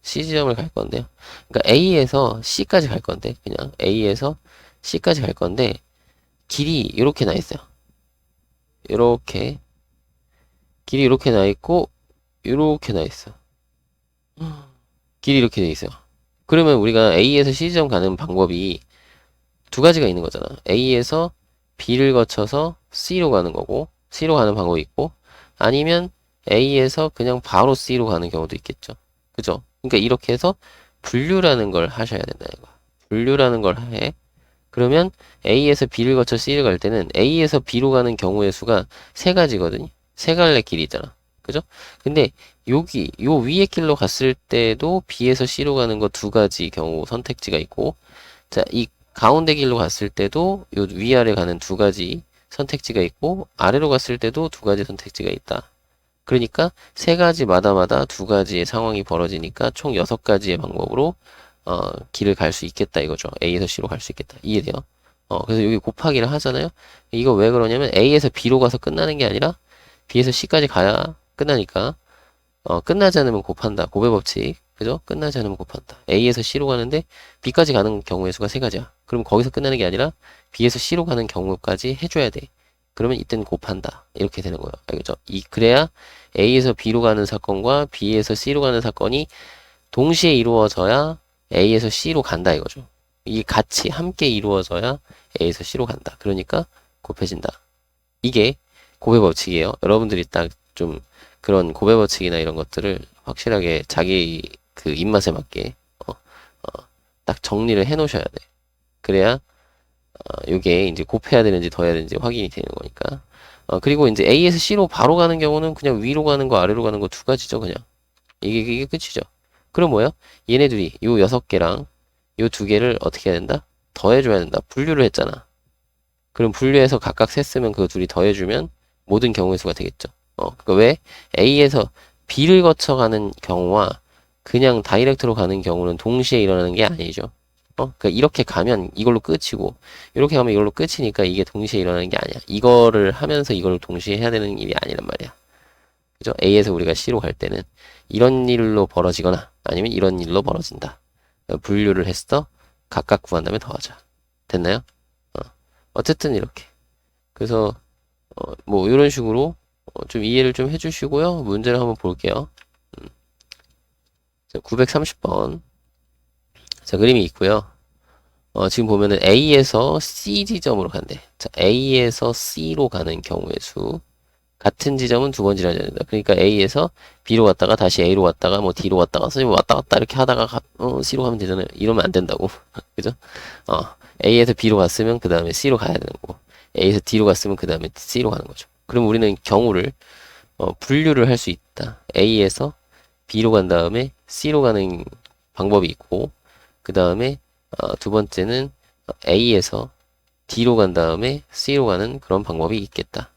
C 지점을 갈 건데요. 그러니까 A에서 C까지 갈 건데 그냥 A에서 C까지 갈 건데 길이 이렇게 나 있어요. 이렇게 길이 이렇게 나 있고 이렇게 나 있어. 길이 이렇게 돼 있어요. 그러면 우리가 A에서 C 지점 가는 방법이 두 가지가 있는 거잖아. A에서 B를 거쳐서 C로 가는 거고 C로 가는 방법이 있고 아니면 A에서 그냥 바로 C로 가는 경우도 있겠죠. 그죠? 그러니까 이렇게 해서 분류라는 걸 하셔야 된다는 거야. 분류라는 걸 해. 그러면 A에서 B를 거쳐 C를 갈 때는 A에서 B로 가는 경우의 수가 세 가지거든요. 세 갈래 길이 있잖아. 그죠? 근데 여기 요 위에 길로 갔을 때도 B에서 C로 가는 거 두 가지 경우 선택지가 있고 자, 이 가운데 길로 갔을 때도 요 위아래 가는 두 가지 선택지가 있고 아래로 갔을 때도 두 가지 선택지가 있다. 그러니까 세 가지마다마다 두 가지의 상황이 벌어지니까 총 6가지의 방법으로 길을 갈 수 있겠다 이거죠. A에서 C로 갈 수 있겠다. 이해돼요? 그래서 여기 곱하기를 하잖아요. 이거 왜 그러냐면 A에서 B로 가서 끝나는 게 아니라 B에서 C까지 가야 끝나니까 끝나지 않으면 곱한다. 곱의 법칙. 그죠? 끝나지 않으면 곱한다. A에서 C로 가는데 B까지 가는 경우의 수가 세 가지야. 그럼 거기서 끝나는 게 아니라 B에서 C로 가는 경우까지 해줘야 돼. 그러면 이때는 곱한다. 이렇게 되는 거예요. 알겠죠? 그래야 A에서 B로 가는 사건과 B에서 C로 가는 사건이 동시에 이루어져야 A에서 C로 간다 이거죠. 이게 같이 함께 이루어져야 A에서 C로 간다. 그러니까 곱해진다. 이게 곱의 법칙이에요. 여러분들이 딱 좀 그런 곱의 법칙이나 이런 것들을 확실하게 자기 그 입맛에 맞게 딱 정리를 해 놓으셔야 돼. 그래야 이게 이제 곱해야 되는지 더해야 되는지 확인이 되는 거니까. 그리고 이제 A에서 C로 바로 가는 경우는 그냥 위로 가는 거 아래로 가는 거 두 가지죠 그냥. 이게 끝이죠. 그럼 뭐야? 얘네들이 요 6개랑 요 2개를 어떻게 해야 된다? 더해줘야 된다. 분류를 했잖아. 그럼 분류해서 각각 셌으면 그 둘이 더해주면 모든 경우의 수가 되겠죠. 그러니까 왜? A에서 B를 거쳐가는 경우와 그냥 다이렉트로 가는 경우는 동시에 일어나는 게 아니죠. 그러니까 이렇게 가면 이걸로 끝이고 이렇게 가면 이걸로 끝이니까 이게 동시에 일어나는 게 아니야. 이거를 하면서 이걸 동시에 해야 되는 일이 아니란 말이야. 그죠? A에서 우리가 C로 갈 때는 이런 일로 벌어지거나 아니면 이런 일로 벌어진다. 분류를 했어. 각각 구한 다음에 더하자. 됐나요? 어쨌든 이렇게. 그래서 뭐 이런 식으로 좀 이해를 좀 해주시고요. 문제를 한번 볼게요. 자, 930번. 자, 그림이 있고요. 지금 보면은 A에서 C 지점으로 간대. 자, A에서 C로 가는 경우의 수. 같은 지점은 두 번 지나야 된다. 그러니까 A에서 B로 갔다가 다시 A로 갔다가 뭐 D로 갔다가 선생님 왔다 갔다 이렇게 하다가 C로 가면 되잖아요. 이러면 안 된다고. 그죠? A에서 B로 갔으면 그 다음에 C로 가야 되는 거고 A에서 D로 갔으면 그 다음에 C로 가는 거죠. 그럼 우리는 경우를 분류를 할 수 있다. A에서 B로 간 다음에 C로 가는 방법이 있고 그 다음에 두 번째는 A에서 D로 간 다음에 C로 가는 그런 방법이 있겠다.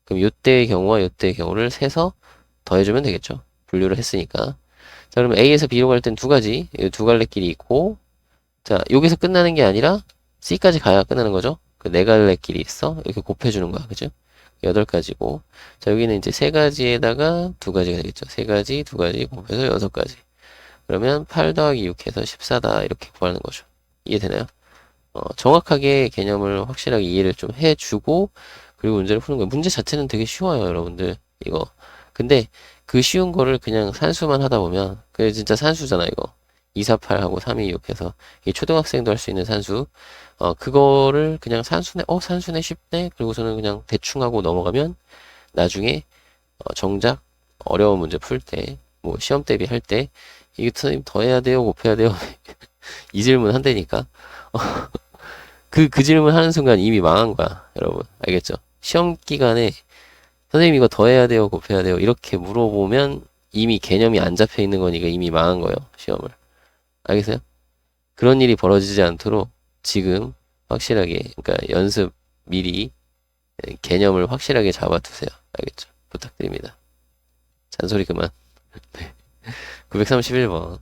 그럼 요때의 경우와 요때의 경우를 세서 더해주면 되겠죠. 분류를 했으니까. 자, 그러면 A에서 B로 갈 땐 두 가지, 두 갈래 길이 있고, 자, 여기서 끝나는 게 아니라 C까지 가야 끝나는 거죠. 그 네 갈래 길이 있어. 이렇게 곱해주는 거야. 그죠? 8가지고. 자, 여기는 이제 세 가지에다가 두 가지가 되겠죠. 세 가지, 두 가지 곱해서 6가지. 그러면 8 더하기 6 해서 14다. 이렇게 구하는 거죠. 이해되나요? 정확하게 개념을 확실하게 이해를 좀 해주고, 그리고 문제를 푸는 거예요. 문제 자체는 되게 쉬워요, 여러분들. 이거 근데 그 쉬운 거를 그냥 산수만 하다 보면, 그게 진짜 산수잖아, 이거. 248하고 326 해서. 이 초등학생도 할 수 있는 산수. 그거를 그냥 산수네, 산수네 쉽네? 그리고서는 그냥 대충 하고 넘어가면, 나중에, 정작 어려운 문제 풀 때, 뭐, 시험 대비 할 때, 이게 선생님 더해야 돼요? 곱해야 돼요? 이 질문 한다니까. 그 질문 하는 순간 이미 망한 거야, 여러분. 알겠죠? 시험 기간에 선생님 이거 더해야 돼요, 곱해야 돼요? 이렇게 물어보면 이미 개념이 안 잡혀 있는 거니까 이미 망한 거예요, 시험을. 알겠어요? 그런 일이 벌어지지 않도록 지금 확실하게, 그러니까 연습 미리 개념을 확실하게 잡아두세요. 알겠죠? 부탁드립니다. 잔소리 그만. 네. 931번.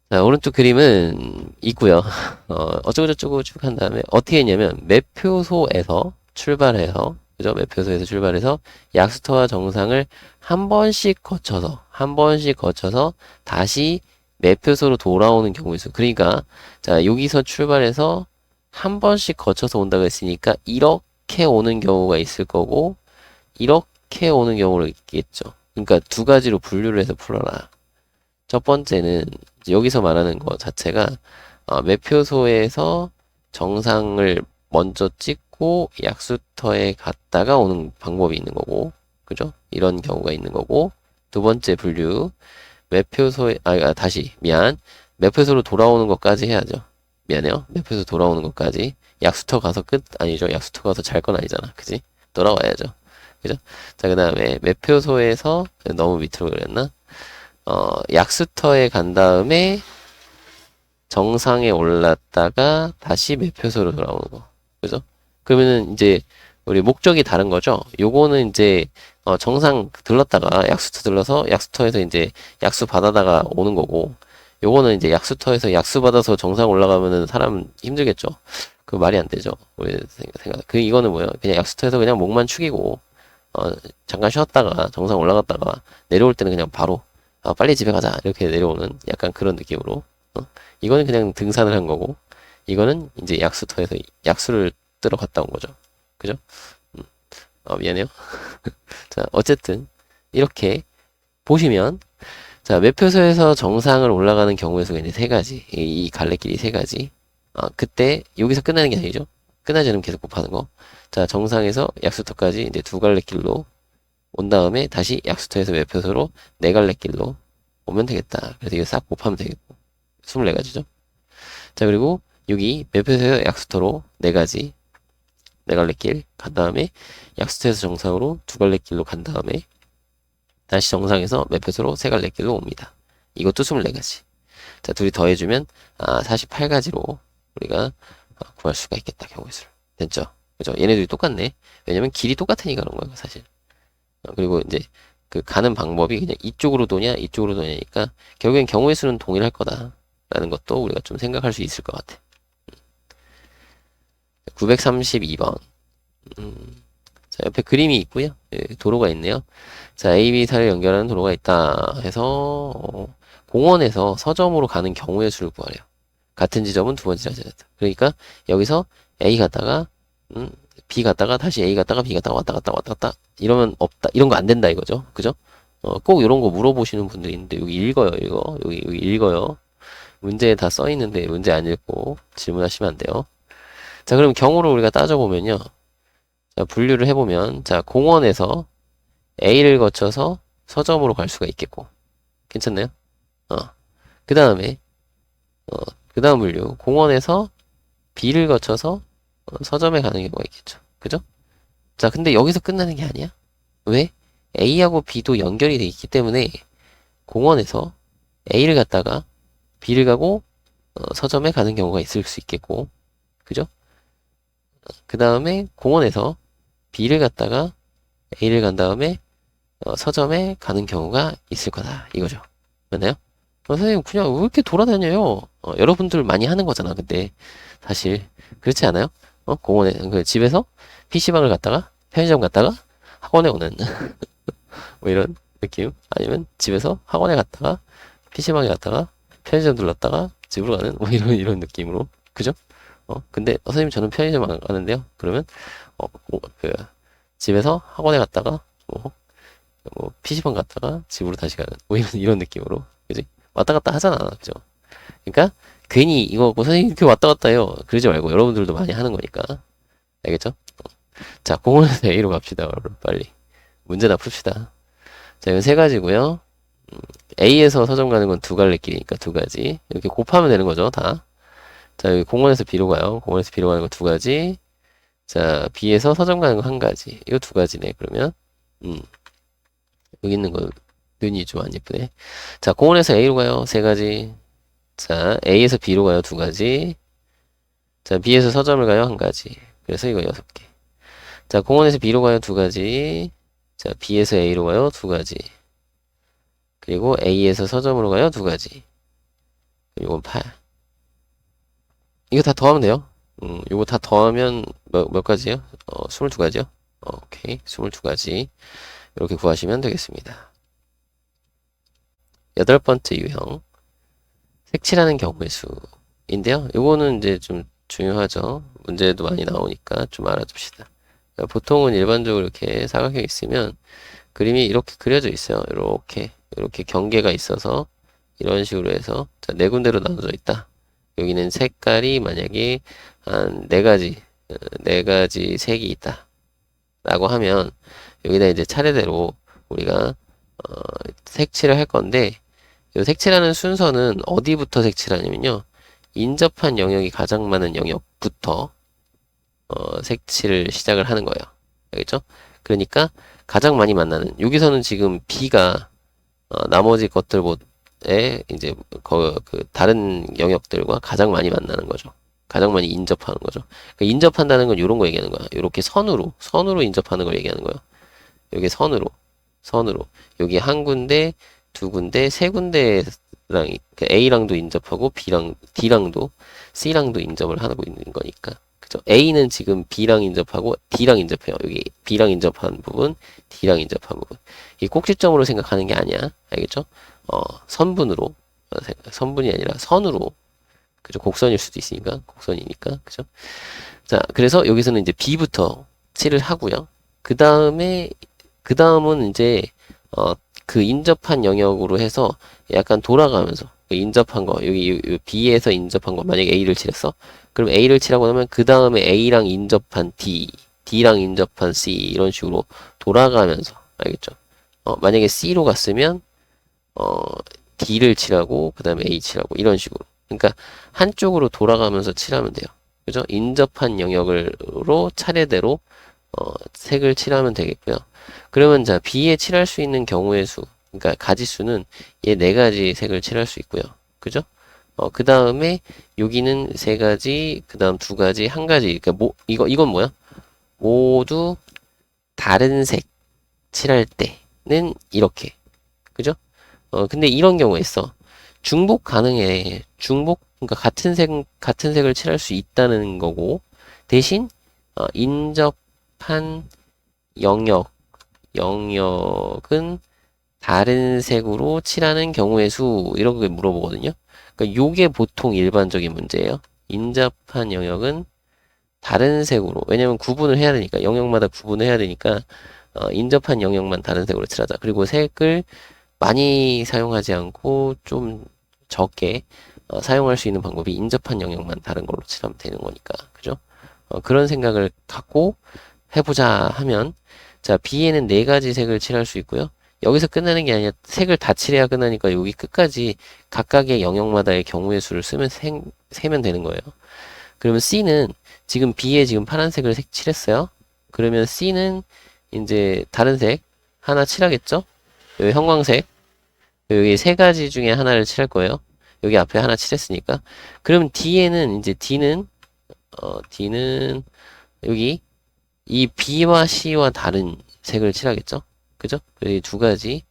자, 오른쪽 그림은 있고요. 어쩌고저쩌고 쭉 한 다음에 어떻게 했냐면 매표소에서 출발해서, 그죠? 매표소에서 출발해서 약수터와 정상을 한 번씩 거쳐서 다시 매표소로 돌아오는 경우의 수. 그러니까 자, 여기서 출발해서 한 번씩 거쳐서 온다고 했으니까 이렇게 오는 경우가 있을 거고 이렇게 오는 경우가 있겠죠. 그러니까 두 가지로 분류를 해서 풀어라. 첫 번째는 여기서 말하는 것 자체가 매표소에서 정상을 먼저 찍고 약수터에 갔다가 오는 방법이 있는 거고, 그죠? 이런 경우가 있는 거고, 두 번째 분류, 다시 미안, 매표소로 돌아오는 것까지 해야죠. 미안해요. 매표소 돌아오는 것까지. 약수터 가서 끝 아니죠. 약수터 가서 잘 건 아니잖아, 그지? 돌아와야죠. 그죠? 자, 그 다음에 매표소에서 너무 밑으로 그랬나? 약수터에 간 다음에 정상에 올랐다가 다시 매표소로 돌아오는 거. 그죠? 그러면은 이제 우리 목적이 다른 거죠? 요거는 이제 정상 들렀다가 약수터 들러서 약수터에서 이제 약수 받아다가 오는 거고, 요거는 이제 약수터에서 약수 받아서 정상 올라가면은 사람 힘들겠죠? 그 말이 안 되죠. 우리 생각. 이거는 뭐예요? 그냥 약수터에서 그냥 목만 축이고, 잠깐 쉬었다가 정상 올라갔다가 내려올 때는 그냥 바로 빨리 집에 가자 이렇게 내려오는 약간 그런 느낌으로 이거는 그냥 등산을 한 거고 이거는 이제 약수터에서 약수를 뜨러 갔다 온 거죠. 그죠? 음, 미안해요. 자, 어쨌든 이렇게 보시면 자, 매표소에서 정상을 올라가는 경우의 수가 이제 세 가지. 이 갈래길이 세 가지. 그때 여기서 끝나는 게 아니죠. 끝나지 않으면 계속 곱하는 거. 자, 정상에서 약수터까지 이제 두 갈래 길로 온 다음에 다시 약수터에서 매표소로 네 갈래 길로 오면 되겠다. 그래서 이거 싹 곱하면 되겠고. 24가지죠. 자, 그리고 여기 매표소에서 약수터로 네 가지, 네 갈래 길 간 다음에 약수터에서 정상으로 두 갈래 길로 간 다음에 다시 정상에서 매표소로 세 갈래 길로 옵니다. 이것도 24가지. 자, 둘이 더해주면 48가지로 우리가 구할 수가 있겠다. 경우의 수를. 됐죠? 그죠? 얘네들이 똑같네. 왜냐면 길이 똑같으니까 그런 거예요, 사실. 그리고 이제 그 가는 방법이 그냥 이쪽으로 도냐, 이쪽으로 도냐니까 결국엔 경우의 수는 동일할 거다라는 것도 우리가 좀 생각할 수 있을 것 같아. 932번. 자, 옆에 그림이 있고요. 예, 도로가 있네요. 자, A, B 사를 연결하는 도로가 있다 해서 공원에서 서점으로 가는 경우의 수를 구하래요. 같은 지점은 두 번째라 찾았다. 그러니까 여기서 A 갔다가 B 갔다가 다시 A 갔다가 B 갔다가 왔다 갔다 왔다 갔다 이러면 없다. 이런 거 안 된다 이거죠. 그죠? 꼭 이런 거 물어보시는 분들이 있는데 여기 읽어요. 이거 여기 읽어요. 문제에 다 써 있는데 문제 안 읽고 질문하시면 안 돼요. 자, 그럼 경우를 우리가 따져보면요. 자, 분류를 해보면 자, 공원에서 A를 거쳐서 서점으로 갈 수가 있겠고 괜찮나요? 어. 그 다음에 그 다음 분류 공원에서 B를 거쳐서 서점에 가는 경우가 있겠죠. 그죠? 자, 근데 여기서 끝나는 게 아니야. 왜? A하고 B도 연결이 돼 있기 때문에 공원에서 A를 갔다가 B를 가고 서점에 가는 경우가 있을 수 있겠고, 그죠? 그 다음에 공원에서 B를 갔다가 A를 간 다음에 서점에 가는 경우가 있을 거다 이거죠. 맞나요? 선생님 그냥 왜 이렇게 돌아다녀요? 여러분들 많이 하는 거잖아. 근데 사실 그렇지 않아요? 공원에 그 집에서 PC방을 갔다가 편의점 갔다가 학원에 오는 뭐 이런 느낌? 아니면 집에서 학원에 갔다가 PC방에 갔다가 편의점 들렀다가 집으로 가는 뭐 이런 느낌으로 그죠? 근데 선생님 저는 편의점 안 가는데요. 그러면 그 집에서 학원에 갔다가 뭐 뭐 PC방 갔다가 집으로 다시 가는 뭐 이런 느낌으로 그지? 왔다 갔다 하잖아, 그죠? 그러니까 괜히 이거 갖고 선생님 이렇게 왔다 갔다 해요. 그러지 말고 여러분들도 많이 하는 거니까 알겠죠? 자, 공원에서 A로 갑시다. 그럼 빨리 문제나 풉시다. 자, 이건 세 가지고요. A에서 서점 가는 건 두 갈래 길이니까 두 가지. 이렇게 곱하면 되는 거죠, 다. 자, 여기 공원에서 B로 가요. 공원에서 B로 가는 거 두 가지. 자, B에서 서점 가는 거 한 가지. 이거 두 가지네, 그러면. 음, 여기 있는 거 눈이 좀 안 예쁘네. 자, 공원에서 A로 가요. 세 가지. 자, A에서 B로 가요. 두 가지. 자, B에서 서점을 가요. 한 가지. 그래서 이거 여섯 개. 자, 공원에서 B로 가요. 두 가지. 자, B에서 A로 가요. 두 가지. 그리고 A에서 서점으로 가요. 두 가지. 이건 8. 이거 다 더하면 돼요. 이거 다 더하면 몇 가지요? 22가지요? 오케이. 22가지. 이렇게 구하시면 되겠습니다. 여덟 번째 유형. 색칠하는 경우의 수인데요. 이거는 이제 좀 중요하죠. 문제도 많이 나오니까 좀 알아둡시다. 그러니까 보통은 일반적으로 이렇게 사각형이 있으면 그림이 이렇게 그려져 있어요. 이렇게 경계가 있어서 이런 식으로 해서 자, 네 군데로 나눠져 있다. 여기는 색깔이 만약에 한 네 가지 색이 있다. 라고 하면 여기다 이제 차례대로 우리가 색칠을 할 건데 이 색칠하는 순서는 어디부터 색칠하냐면요. 인접한 영역이 가장 많은 영역부터 색칠을 시작을 하는 거예요. 알겠죠? 그러니까 가장 많이 만나는 여기서는 지금 B가 나머지 것들에 이제 그 다른 영역들과 가장 많이 만나는 거죠. 가장 많이 인접하는 거죠. 그러니까 인접한다는 건 이런 거 얘기하는 거야. 이렇게 선으로 인접하는 걸 얘기하는 거예요. 여기 선으로 여기 한 군데, 두 군데, 세 군데랑 그러니까 A랑도 인접하고 D랑도 C랑도 인접을 하고 있는 거니까. 그죠? A는 지금 B랑 인접하고 D랑 인접해요. 여기 B랑 인접한 부분, D랑 인접한 부분. 이 꼭지점으로 생각하는 게 아니야. 알겠죠? 선분으로 선분이 아니라 선으로 그죠? 곡선일 수도 있으니까 곡선이니까 그죠? 자, 그래서 여기서는 이제 B부터 칠을 하고요. 그 다음은 이제 그 인접한 영역으로 해서 약간 돌아가면서 그 인접한 거 여기 B에서 인접한 거 만약에 A를 칠했어. 그럼 A를 칠하고 나면 그 다음에 A랑 인접한 D랑 인접한 C 이런 식으로 돌아가면서 알겠죠? 만약에 C로 갔으면 D를 칠하고 그 다음에 A 칠하고 이런 식으로. 그러니까 한쪽으로 돌아가면서 칠하면 돼요. 그죠? 인접한 영역으로 차례대로 색을 칠하면 되겠고요. 그러면 자 B에 칠할 수 있는 경우의 수, 그러니까 가지수는 얘 네 가지 색을 칠할 수 있고요. 그죠? 그 다음에 여기는 세 가지, 그 다음 두 가지, 한 가지. 그러니까 이건 뭐야? 모두 다른 색 칠할 때는 이렇게. 그죠? 근데 이런 경우가 있어. 중복 가능해. 그러니까 같은 색을 칠할 수 있다는 거고, 대신, 인접한 영역은 다른 색으로 칠하는 경우의 수, 이렇게 물어보거든요. 그러니까 요게 보통 일반적인 문제예요. 인접한 영역은 다른 색으로, 왜냐면 구분을 해야 되니까, 영역마다 구분을 해야 되니까, 인접한 영역만 다른 색으로 칠하자. 그리고 색을 많이 사용하지 않고 좀 적게 사용할 수 있는 방법이 인접한 영역만 다른 걸로 칠하면 되는 거니까. 그죠? 그런 생각을 갖고 해보자 하면, 자, B에는 네 가지 색을 칠할 수 있고요. 여기서 끝나는 게 아니라 색을 다 칠해야 끝나니까 여기 끝까지 각각의 영역마다의 경우의 수를 세면 되는 거예요. 그러면 C는 지금 B에 지금 파란색을 칠했어요. 그러면 C는 이제 다른 색 하나 칠하겠죠? 여기 형광색 여기 세 가지 중에 하나를 칠할 거예요. 여기 앞에 하나 칠했으니까. 그럼 D는 여기 이 B와 C와 다른 색을 칠하겠죠? 그죠? 여기 두 가지.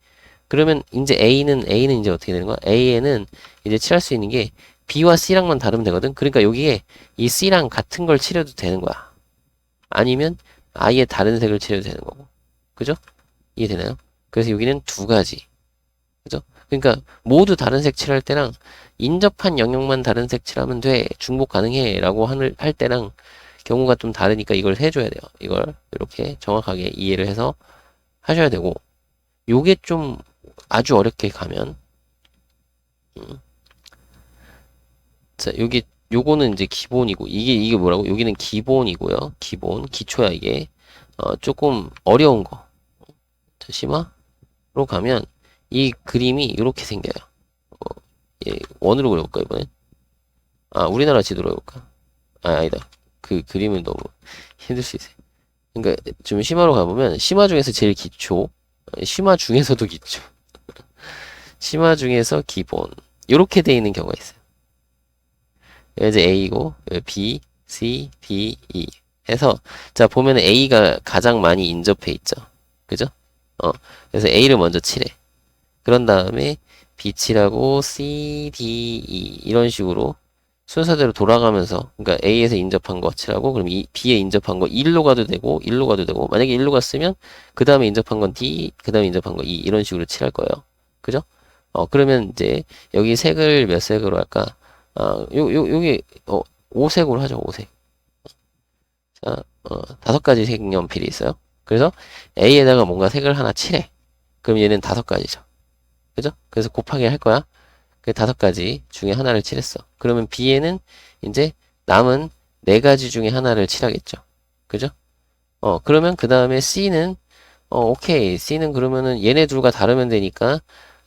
그러면 이제 A는 이제 어떻게 되는 거야? A에는 이제 칠할 수 있는 게 B와 C랑만 다르면 되거든. 그러니까 여기에 이 C랑 같은 걸 칠해도 되는 거야. 아니면 아예 다른 색을 칠해도 되는 거고. 그죠? 이해되나요? 그래서 여기는 두 가지. 그죠? 그러니까 모두 다른 색 칠할 때랑 인접한 영역만 다른 색 칠하면 돼. 중복 가능해. 라고 할 때랑 경우가 좀 다르니까 이걸 해줘야 돼요. 이걸 이렇게 정확하게 이해를 해서 하셔야 되고 요게 좀 아주 어렵게 가면, 음. 자, 요거는 이제 기본이고, 이게 뭐라고? 여기는 기본이고요. 기본, 기초야, 이게. 조금 어려운 거. 자, 심화로 가면, 이 그림이 이렇게 생겨요. 예, 원으로 그려볼까, 이번엔? 아, 우리나라 지도로 해볼까? 아, 아니다. 그 그림은 너무 힘들 수 있어요. 그러니까 좀 심화로 가보면, 심화 중에서 제일 기초, 심화 중에서도 기초, 심화 중에서 기본, 요렇게 돼 있는 경우가 있어요. 이제 A고, B, C, D, E 해서, 자, 보면 A가 가장 많이 인접해 있죠. 그죠? 그래서 A를 먼저 칠해. 그런 다음에 B 칠하고 C, D, E 이런 식으로 순서대로 돌아가면서, 그러니까 A에서 인접한 거 칠하고, 그럼 B에 인접한 거 1로 가도 되고, 1로 가도 되고, 만약에 1로 갔으면, 그 다음에 인접한 건 D, 그 다음에 인접한 거 E 이런 식으로 칠할 거예요. 그죠? 그러면 이제 여기 색을 몇 색으로 할까? 여기, 오색으로 하죠, 오색. 자, 5가지 색 연필이 있어요. 그래서 A에다가 뭔가 색을 하나 칠해. 그럼 얘는 5가지죠. 그죠? 그래서 곱하기 할 거야. 그 5가지 중에 하나를 칠했어. 그러면 B에는 이제 남은 4가지 중에 하나를 칠하겠죠. 그죠? 그러면 그 다음에 C는, 오케이. C는 그러면은 얘네 둘과 다르면 되니까,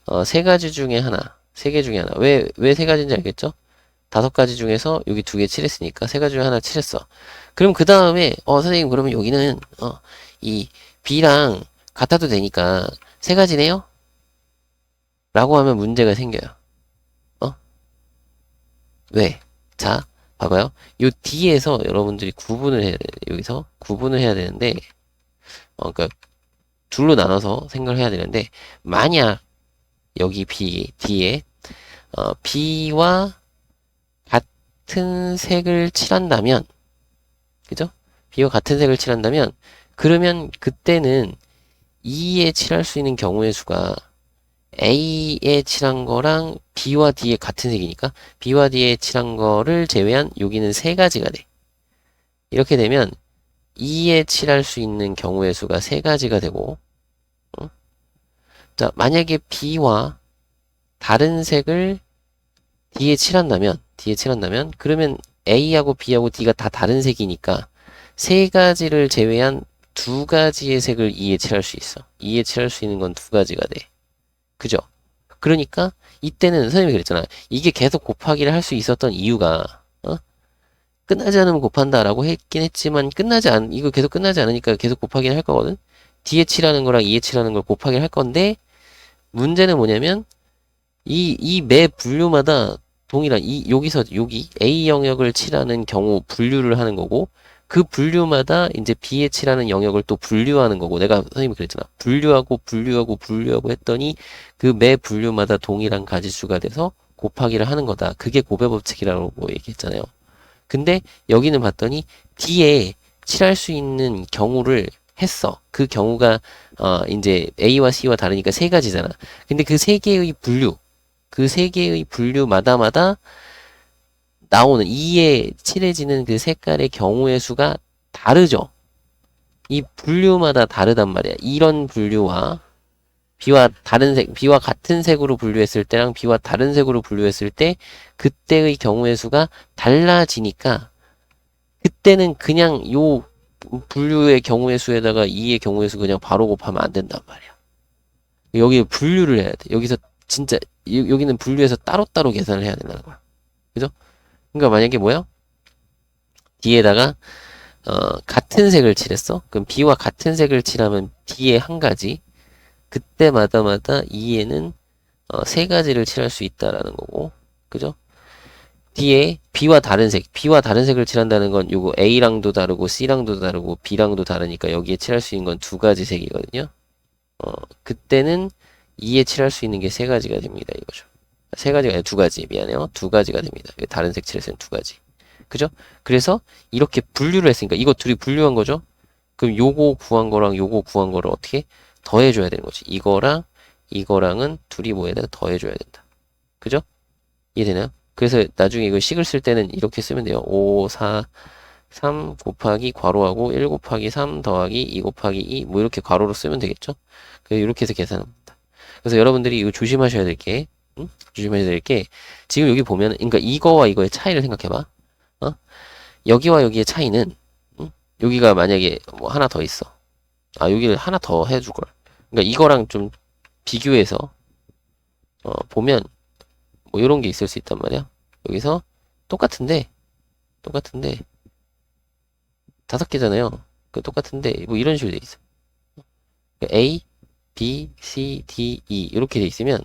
3가지 중에 하나, 3개 중에 하나. 왜 3가지인지 알겠죠? 5가지 중에서 여기 2개 칠했으니까 3가지 중에 하나 칠했어. 그럼 그 다음에 선생님 그러면 여기는 이 B랑 같아도 되니까 3가지네요? 라고 하면 문제가 생겨요. 왜? 자, 봐봐요. 요 D에서 여러분들이 구분을 해야 돼. 여기서 구분을 해야 되는데 그러니까 둘로 나눠서 생각을 해야 되는데 만약 여기 D에 B와 같은 색을 칠한다면 그죠? B와 같은 색을 칠한다면 그러면 그때는 E에 칠할 수 있는 경우의 수가 A에 칠한 거랑 B와 D에 같은 색이니까 B와 D에 칠한 거를 제외한 여기는 3가지가 돼. 이렇게 되면 E에 칠할 수 있는 경우의 수가 3가지가 되고 자 만약에 B와 다른 색을 D에 칠한다면 그러면 A하고 B하고 D가 다 다른 색이니까 3가지를 제외한 2가지의 색을 E에 칠할 수 있어. E에 칠할 수 있는 건 2가지가 돼. 그죠? 그러니까 이때는 선생님이 그랬잖아. 이게 계속 곱하기를 할 수 있었던 이유가 끝나지 않으면 곱한다라고 했긴 했지만 이거 계속 끝나지 않으니까 계속 곱하기를 할 거거든. D에 칠하는 거랑 E에 칠하는 걸 곱하기를 할 건데 문제는 뭐냐면 이 매 분류마다 동일한 여기서 여기 A 영역을 칠하는 경우 분류를 하는 거고 그 분류마다 이제 B에 칠하는 영역을 또 분류하는 거고 내가 선생님이 그랬잖아. 분류하고 했더니 그 매 분류마다 동일한 가지수가 돼서 곱하기를 하는 거다. 그게 곱의 법칙이라고 얘기했잖아요. 근데 여기는 봤더니 D에 칠할 수 있는 경우를 했어. 그 경우가 이제 A와 C와 다르니까 3가지잖아. 근데 그 3개의 분류 그 3개의 분류마다마다 나오는 2에 칠해지는 그 색깔의 경우의 수가 다르죠. 이 분류마다 다르단 말이야. 이런 분류와 B와 같은 색으로 분류했을 때랑 B와 다른 색으로 분류했을 때 그때의 경우의 수가 달라지니까 그때는 그냥 요 분류의 경우의 수에다가 2의 경우의 수 그냥 바로 곱하면 안 된단 말이야. 여기 분류를 해야 돼. 여기서 진짜 여기는 분류해서 따로따로 계산을 해야 된다는 거야. 그죠? 그러니까 만약에 뭐야? D에다가 같은 색을 칠했어. 그럼 B와 같은 색을 칠하면 D에 1가지. 그때마다마다 E에는 3가지를 칠할 수 있다라는 거고. 그죠? D에 B와 다른 색을 칠한다는 건 요거 A랑도 다르고 C랑도 다르고 B랑도 다르니까 여기에 칠할 수 있는 건 2가지 색이거든요. 그때는 E에 칠할 수 있는 게 3가지가 됩니다. 이거죠. 3가지가 아니라 2가지. 미안해요. 2가지가 됩니다. 다른 색 칠했으면 2가지. 그죠? 그래서 이렇게 분류를 했으니까 이거 둘이 분류한 거죠? 그럼 요거 구한 거랑 요거 구한 거를 어떻게 더해줘야 되는 거지. 이거랑은 둘이 뭐에다가 더해줘야 된다. 그죠? 이해되나요? 그래서 나중에 이거 식을 쓸 때는 이렇게 쓰면 돼요. 5, 4, 3 곱하기 괄호하고 1 곱하기 3 더하기 2 곱하기 2 뭐 이렇게 괄호로 쓰면 되겠죠? 이렇게 해서 계산합니다. 그래서 여러분들이 이거 조심하셔야 될 게, 응? 조심해야 될 게, 지금 여기 보면, 그러니까 이거와 이거의 차이를 생각해봐. 어? 여기와 여기의 차이는, 응? 여기가 만약에 뭐 하나 더 있어. 아, 여기를 하나 더 해줄 걸. 그러니까 이거랑 좀 비교해서, 보면, 뭐 이런 게 있을 수 있단 말이야. 여기서 똑같은데, 다섯 개잖아요. 그 똑같은데, 뭐 이런 식으로 돼 있어. A, B, C, D, E 이렇게 돼 있으면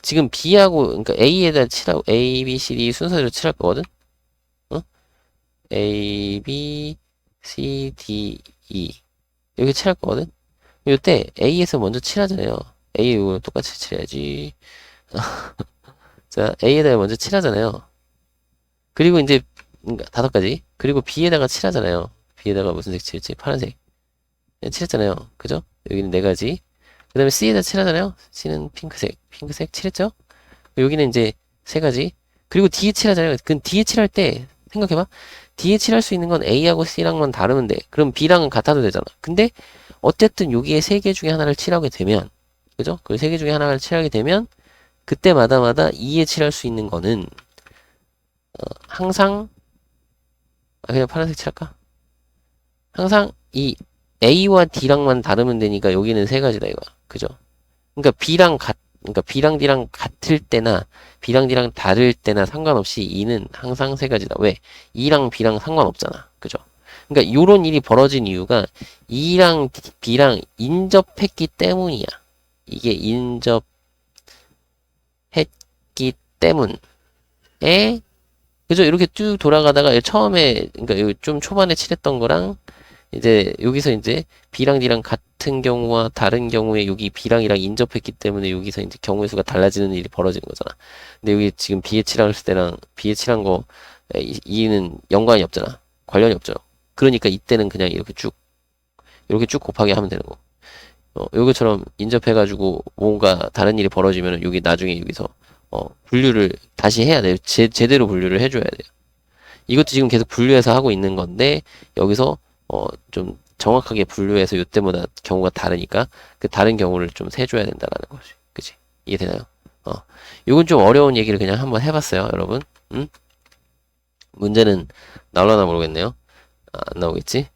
지금 B하고 그러니까 A에다 칠하고 A, B, C, D 순서대로 칠할 거거든. 어? A, B, C, D, E 이렇게 칠할 거거든. 이때 A에서 먼저 칠하잖아요. A 이거 똑같이 칠해야지. 자, A에다가 먼저 칠하잖아요. 그리고 이제 그러니까 다섯 가지. 그리고 B에다가 칠하잖아요. B에다가 무슨 색 칠지? 파란색. 칠했잖아요. 그죠? 여기는 네 가지. 그 다음에 C에다 칠하잖아요. C는 핑크색 칠했죠? 여기는 이제 세 가지. 그리고 D에 칠하잖아요. 그 D에 칠할 때 생각해봐. D에 칠할 수 있는 건 A하고 C랑만 다르면 돼. 그럼 B랑은 같아도 되잖아. 근데 어쨌든 여기에 세 개 중에 하나를 칠하게 되면, 그죠? 그 세 개 중에 하나를 칠하게 되면 그때마다마다 E에 칠할 수 있는 거는 항상 그냥 파란색 칠할까? 항상 이 A와 D랑만 다르면 되니까 여기는 세 가지다 이거야. 그죠? 그러니까 B랑 D랑 같을 때나 B랑 D랑 다를 때나 상관없이 E는 항상 세 가지다. 왜? E랑 B랑 상관없잖아. 그죠? 그러니까 요런 일이 벌어진 이유가 E랑 B랑 인접했기 때문이야. 이게 인접했기 때문에 그죠? 이렇게 쭉 돌아가다가 처음에 그러니까 좀 초반에 칠했던 거랑 이제 여기서 이제 B랑 D랑 같은 경우와 다른 경우에 여기 B랑 E랑 인접했기 때문에 여기서 이제 경우의 수가 달라지는 일이 벌어지는 거잖아. 근데 여기 지금 B에 칠했을 때랑 B에 칠한 거 E는 연관이 없잖아. 관련이 없죠. 그러니까 이때는 그냥 이렇게 쭉 곱하기 하면 되는 거. 여기처럼 인접해가지고 뭔가 다른 일이 벌어지면 여기 나중에 여기서 분류를 다시 해야 돼요. 제대로 분류를 해줘야 돼요. 이것도 지금 계속 분류해서 하고 있는 건데 여기서 좀 정확하게 분류해서 요때마다 경우가 다르니까 그 다른 경우를 좀 세줘야 된다라는 거지. 그치? 이해되나요? 어. 요건 좀 어려운 얘기를 그냥 한번 해봤어요, 여러분. 응? 문제는 나올라나 모르겠네요. 아, 안 나오겠지?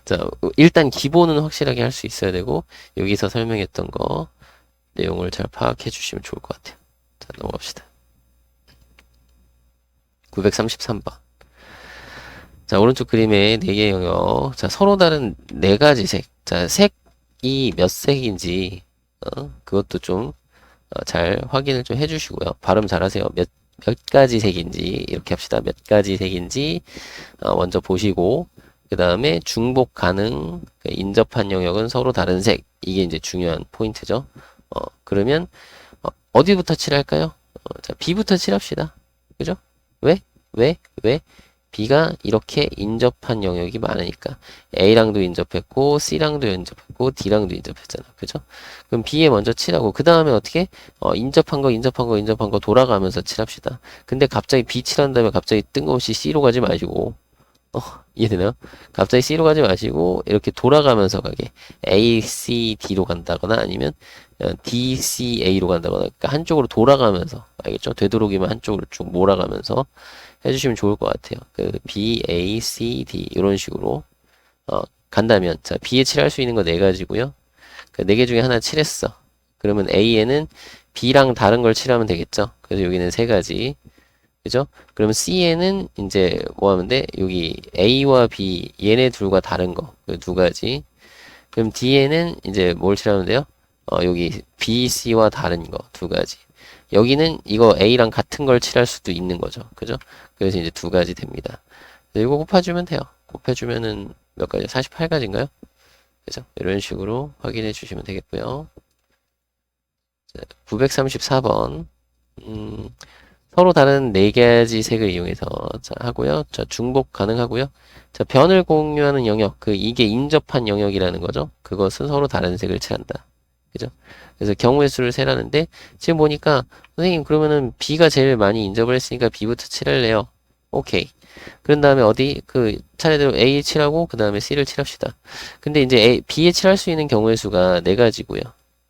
자, 일단 기본은 확실하게 할 수 있어야 되고 여기서 설명했던 거 내용을 잘 파악해 주시면 좋을 것 같아요. 자, 넘어갑시다. 933번. 자, 오른쪽 그림에 4개의 영역. 자, 서로 다른 4가지 색. 자, 색이 몇 색인지, 그것도 좀, 잘 확인을 좀 해주시고요. 발음 잘하세요. 몇 가지 색인지, 이렇게 합시다. 몇 가지 색인지, 먼저 보시고, 그 다음에 중복 가능, 인접한 영역은 서로 다른 색. 이게 이제 중요한 포인트죠. 그러면, 어디부터 칠할까요? 자, B부터 칠합시다. 그죠? 왜? 왜? B가 이렇게 인접한 영역이 많으니까 A랑도 인접했고 C랑도 인접했고 D랑도 인접했잖아. 그죠? 그럼 B에 먼저 칠하고 그 다음에 어떻게? 인접한 거 돌아가면서 칠합시다. 근데 갑자기 B 칠한 다음에 갑자기 뜬금없이 C로 가지 마시고 이해되나요? 갑자기 C로 가지 마시고 이렇게 돌아가면서 가게 A, C, D로 간다거나 아니면 D, C, A로 간다거나 그러니까 한쪽으로 돌아가면서 알겠죠? 되도록이면 한쪽으로 쭉 몰아가면서 해주시면 좋을 것 같아요. 그 B, A, C, D 이런 식으로 간다면 자 B에 칠할 수 있는 거 네 가지고요. 그 네 개 중에 하나 칠했어. 그러면 A에는 B랑 다른 걸 칠하면 되겠죠. 그래서 여기는 세 가지. 그죠? 그러면 C에는 이제 뭐 하면 돼? 여기 A와 B 얘네 둘과 다른 거 그 두 가지. 그럼 D에는 이제 뭘 칠하면 돼요? 여기 B, C와 다른 거 두 가지. 여기는 이거 A랑 같은 걸 칠할 수도 있는 거죠. 그죠? 그래서 이제 두 가지 됩니다. 이거 곱해주면 돼요. 곱해주면은 몇 가지? 48가지인가요? 그죠? 이런 식으로 확인해 주시면 되겠고요. 934번. 서로 다른 4가지 색을 이용해서 자, 하고요. 자, 중복 가능하고요. 자, 변을 공유하는 영역. 이게 인접한 영역이라는 거죠. 그것은 서로 다른 색을 칠한다. 그죠? 그래서 경우의 수를 세라는데 지금 보니까 선생님 그러면은 B가 제일 많이 인접을 했으니까 B부터 칠할래요. 오케이. 그런 다음에 어디 그 차례대로 A에 칠하고 그 다음에 C를 칠합시다. 근데 이제 B에 칠할 수 있는 경우의 수가 네 가지고요.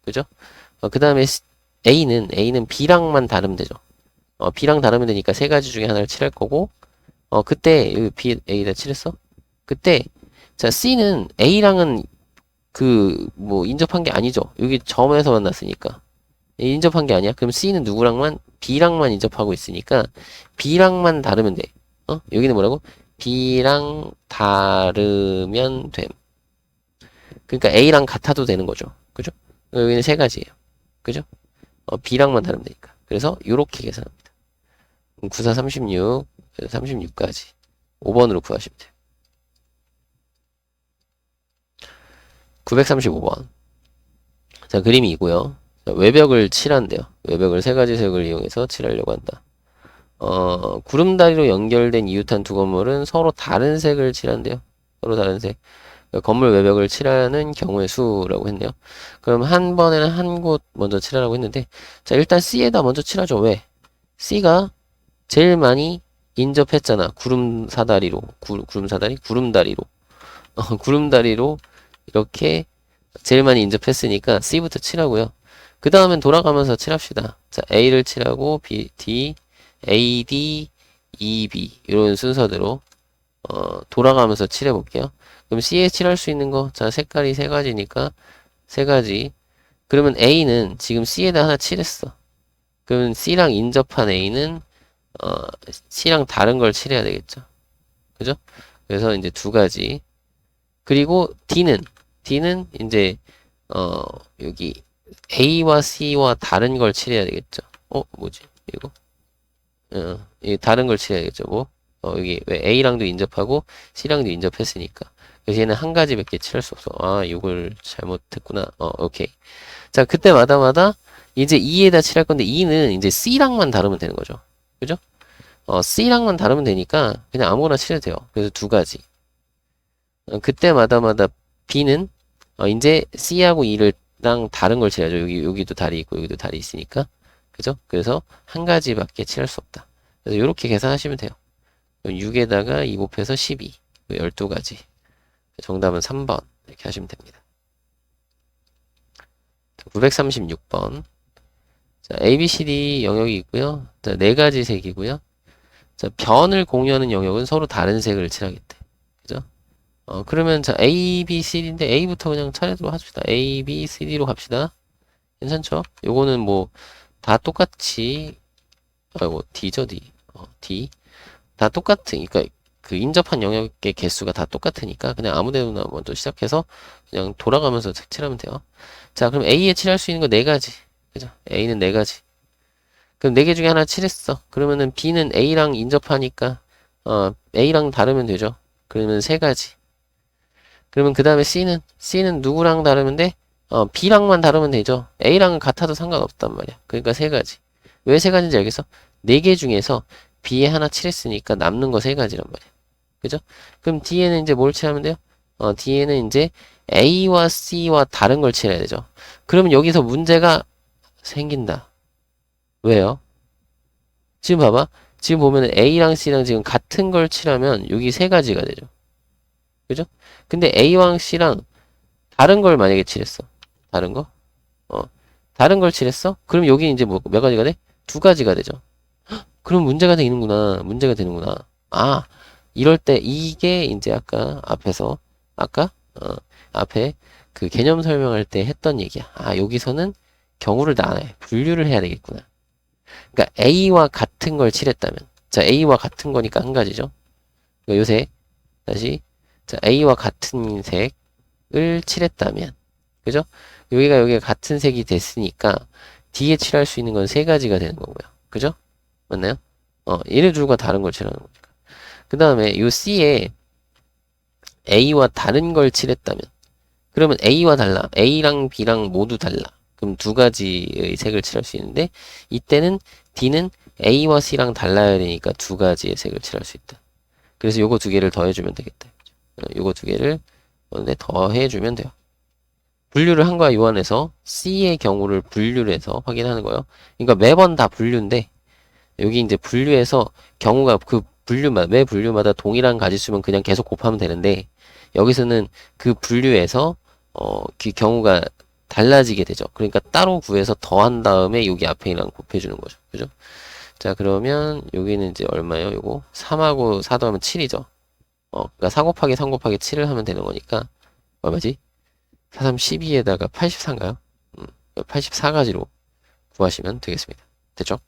그죠? 그 다음에 A는 B랑만 다르면 되죠. B랑 다르면 되니까 세 가지 중에 하나를 칠할 거고, 그때 여기 B, A에다 칠했어? 그때 자 C는 A랑은 그 뭐 인접한 게 아니죠. 여기 점에서 만났으니까 인접한 게 아니야. 그럼 C는 누구랑만 B랑만 인접하고 있으니까 B랑만 다르면 돼. 여기는 뭐라고? B랑 다르면 됨. 그러니까 A랑 같아도 되는 거죠. 그죠? 여기는 세 가지예요. 그죠? B랑만 다르면 되니까. 그래서 요렇게 계산합니다. 94, 36, 36까지 5번으로 구하시면 돼요. 935번. 자, 그림이 이고요. 자, 외벽을 칠한대요. 외벽을 세 가지 색을 이용해서 칠하려고 한다. 구름다리로 연결된 이웃한 두 건물은 서로 다른 색을 칠한대요. 서로 다른 색. 그러니까 건물 외벽을 칠하는 경우의 수라고 했네요. 그럼 한 번에는 한 곳 먼저 칠하라고 했는데, 자, 일단 C에다 먼저 칠하죠. 왜? C가 제일 많이 인접했잖아. 구름다리로. 구름다리로 이렇게 제일 많이 인접했으니까 C부터 칠하고요. 그 다음엔 돌아가면서 칠합시다. 자, A를 칠하고 B, D, A, D, E, B 이런 순서대로 돌아가면서 칠해볼게요. 그럼 C에 칠할 수 있는 거, 자, 색깔이 세 가지니까 세 가지. 그러면 A는 지금 C에다 하나 칠했어. 그러면 C랑 인접한 A는 C랑 다른 걸 칠해야 되겠죠. 그죠? 그래서 이제 두 가지. 그리고 D는 이제 여기 A와 C와 다른 걸 칠해야 되겠죠. 뭐지? 이거? 이 다른 걸 칠해야 되겠죠. 뭐? 여기 왜 A랑도 인접하고 C랑도 인접했으니까. 그래서 얘는 한 가지밖에 칠할 수 없어. 아, 이걸 잘못했구나. 오케이. 자, 그때마다마다 이제 E에다 칠할 건데 E는 이제 C랑만 다르면 되는 거죠. 그죠? C랑만 다르면 되니까 그냥 아무거나 칠해도 돼요. 그래서 두 가지. 그때마다마다 B는 이제 C하고 E랑 다른 걸 칠해야죠. 여기도 다리 있고 여기도 다리 있으니까. 그죠? 그래서 한 가지밖에 칠할 수 없다. 그래서 이렇게 계산하시면 돼요. 6에다가 2 곱해서 12. 12가지. 정답은 3번. 이렇게 하시면 됩니다. 936번. 자, ABCD 영역이 있고요. 자, 네 가지 색이고요. 자, 변을 공유하는 영역은 서로 다른 색을 칠하겠대. 그죠? 그러면 자, A, B, C, D인데 A부터 그냥 차례대로 합시다. A, B, C, D로 갑시다. 괜찮죠? 요거는 뭐 다 똑같이 D죠, D. D. 다 똑같은, 그러니까 그 인접한 영역의 개수가 다 똑같으니까 그냥 아무 데나 먼저 시작해서 그냥 돌아가면서 칠하면 돼요. 자, 그럼 A에 칠할 수 있는 거 네 가지. 그죠? A는 네 가지. 그럼 네 개 중에 하나 칠했어. 그러면은 B는 A랑 인접하니까 A랑 다르면 되죠. 그러면 세 가지. 그러면 그 다음에 C는 누구랑 다르면 돼? B랑만 다르면 되죠. A랑은 같아도 상관없단 말이야. 그러니까 세 가지. 왜 세 가지인지 알겠어? 네 개 중에서 B에 하나 칠했으니까 남는 거 세 가지란 말이야. 그죠? 그럼 D에는 이제 뭘 칠하면 돼요? D에는 이제 A와 C와 다른 걸 칠해야 되죠. 그러면 여기서 문제가 생긴다. 왜요? 지금 봐봐. 지금 보면은 A랑 C랑 지금 같은 걸 칠하면 여기 세 가지가 되죠. 그죠? 근데 A랑 C랑 다른 걸 만약에 칠했어. 다른 거? 다른 걸 칠했어? 그럼 여기 이제 뭐 몇 가지가 돼? 두 가지가 되죠. 그럼 문제가 되는구나. 문제가 되는구나. 아, 이럴 때 이게 이제 아까 앞에 그 개념 설명할 때 했던 얘기야. 아, 여기서는 경우를 나눠 분류를 해야 되겠구나. 그러니까 A와 같은 걸 칠했다면, 자, A와 같은 거니까 한 가지죠. 그러니까 요새 다시 자, A와 같은 색을 칠했다면, 그죠? 여기가 같은 색이 됐으니까 D에 칠할 수 있는 건 세 가지가 되는 거고요. 그죠? 맞나요? 얘네 둘과 다른 걸 칠하는 거니까. 그 다음에 요 C에 A와 다른 걸 칠했다면, 그러면 A와 달라. A랑 B랑 모두 달라. 그럼 두 가지의 색을 칠할 수 있는데, 이때는 D는 A와 C랑 달라야 되니까 두 가지의 색을 칠할 수 있다. 그래서 요거 두 개를 더해주면 되겠다. 요거 두 개를 더해주면 돼요. 분류를 한 거야, 요 안에서. C의 경우를 분류를 해서 확인하는 거예요. 그러니까 매번 다 분류인데, 여기 이제 분류해서 경우가 그 매 분류마다 동일한 가지수면 그냥 계속 곱하면 되는데, 여기서는 그 분류에서, 그 경우가 달라지게 되죠. 그러니까 따로 구해서 더한 다음에 여기 앞에 있는 곱해주는 거죠. 그죠? 자, 그러면 여기는 이제 얼마예요? 요거 3하고 4 더하면 7이죠. 그러니까 4 곱하기 3 곱하기 7을 하면 되는 거니까 얼마지? 4, 3, 12에다가 84인가요? 84가지로 구하시면 되겠습니다. 됐죠?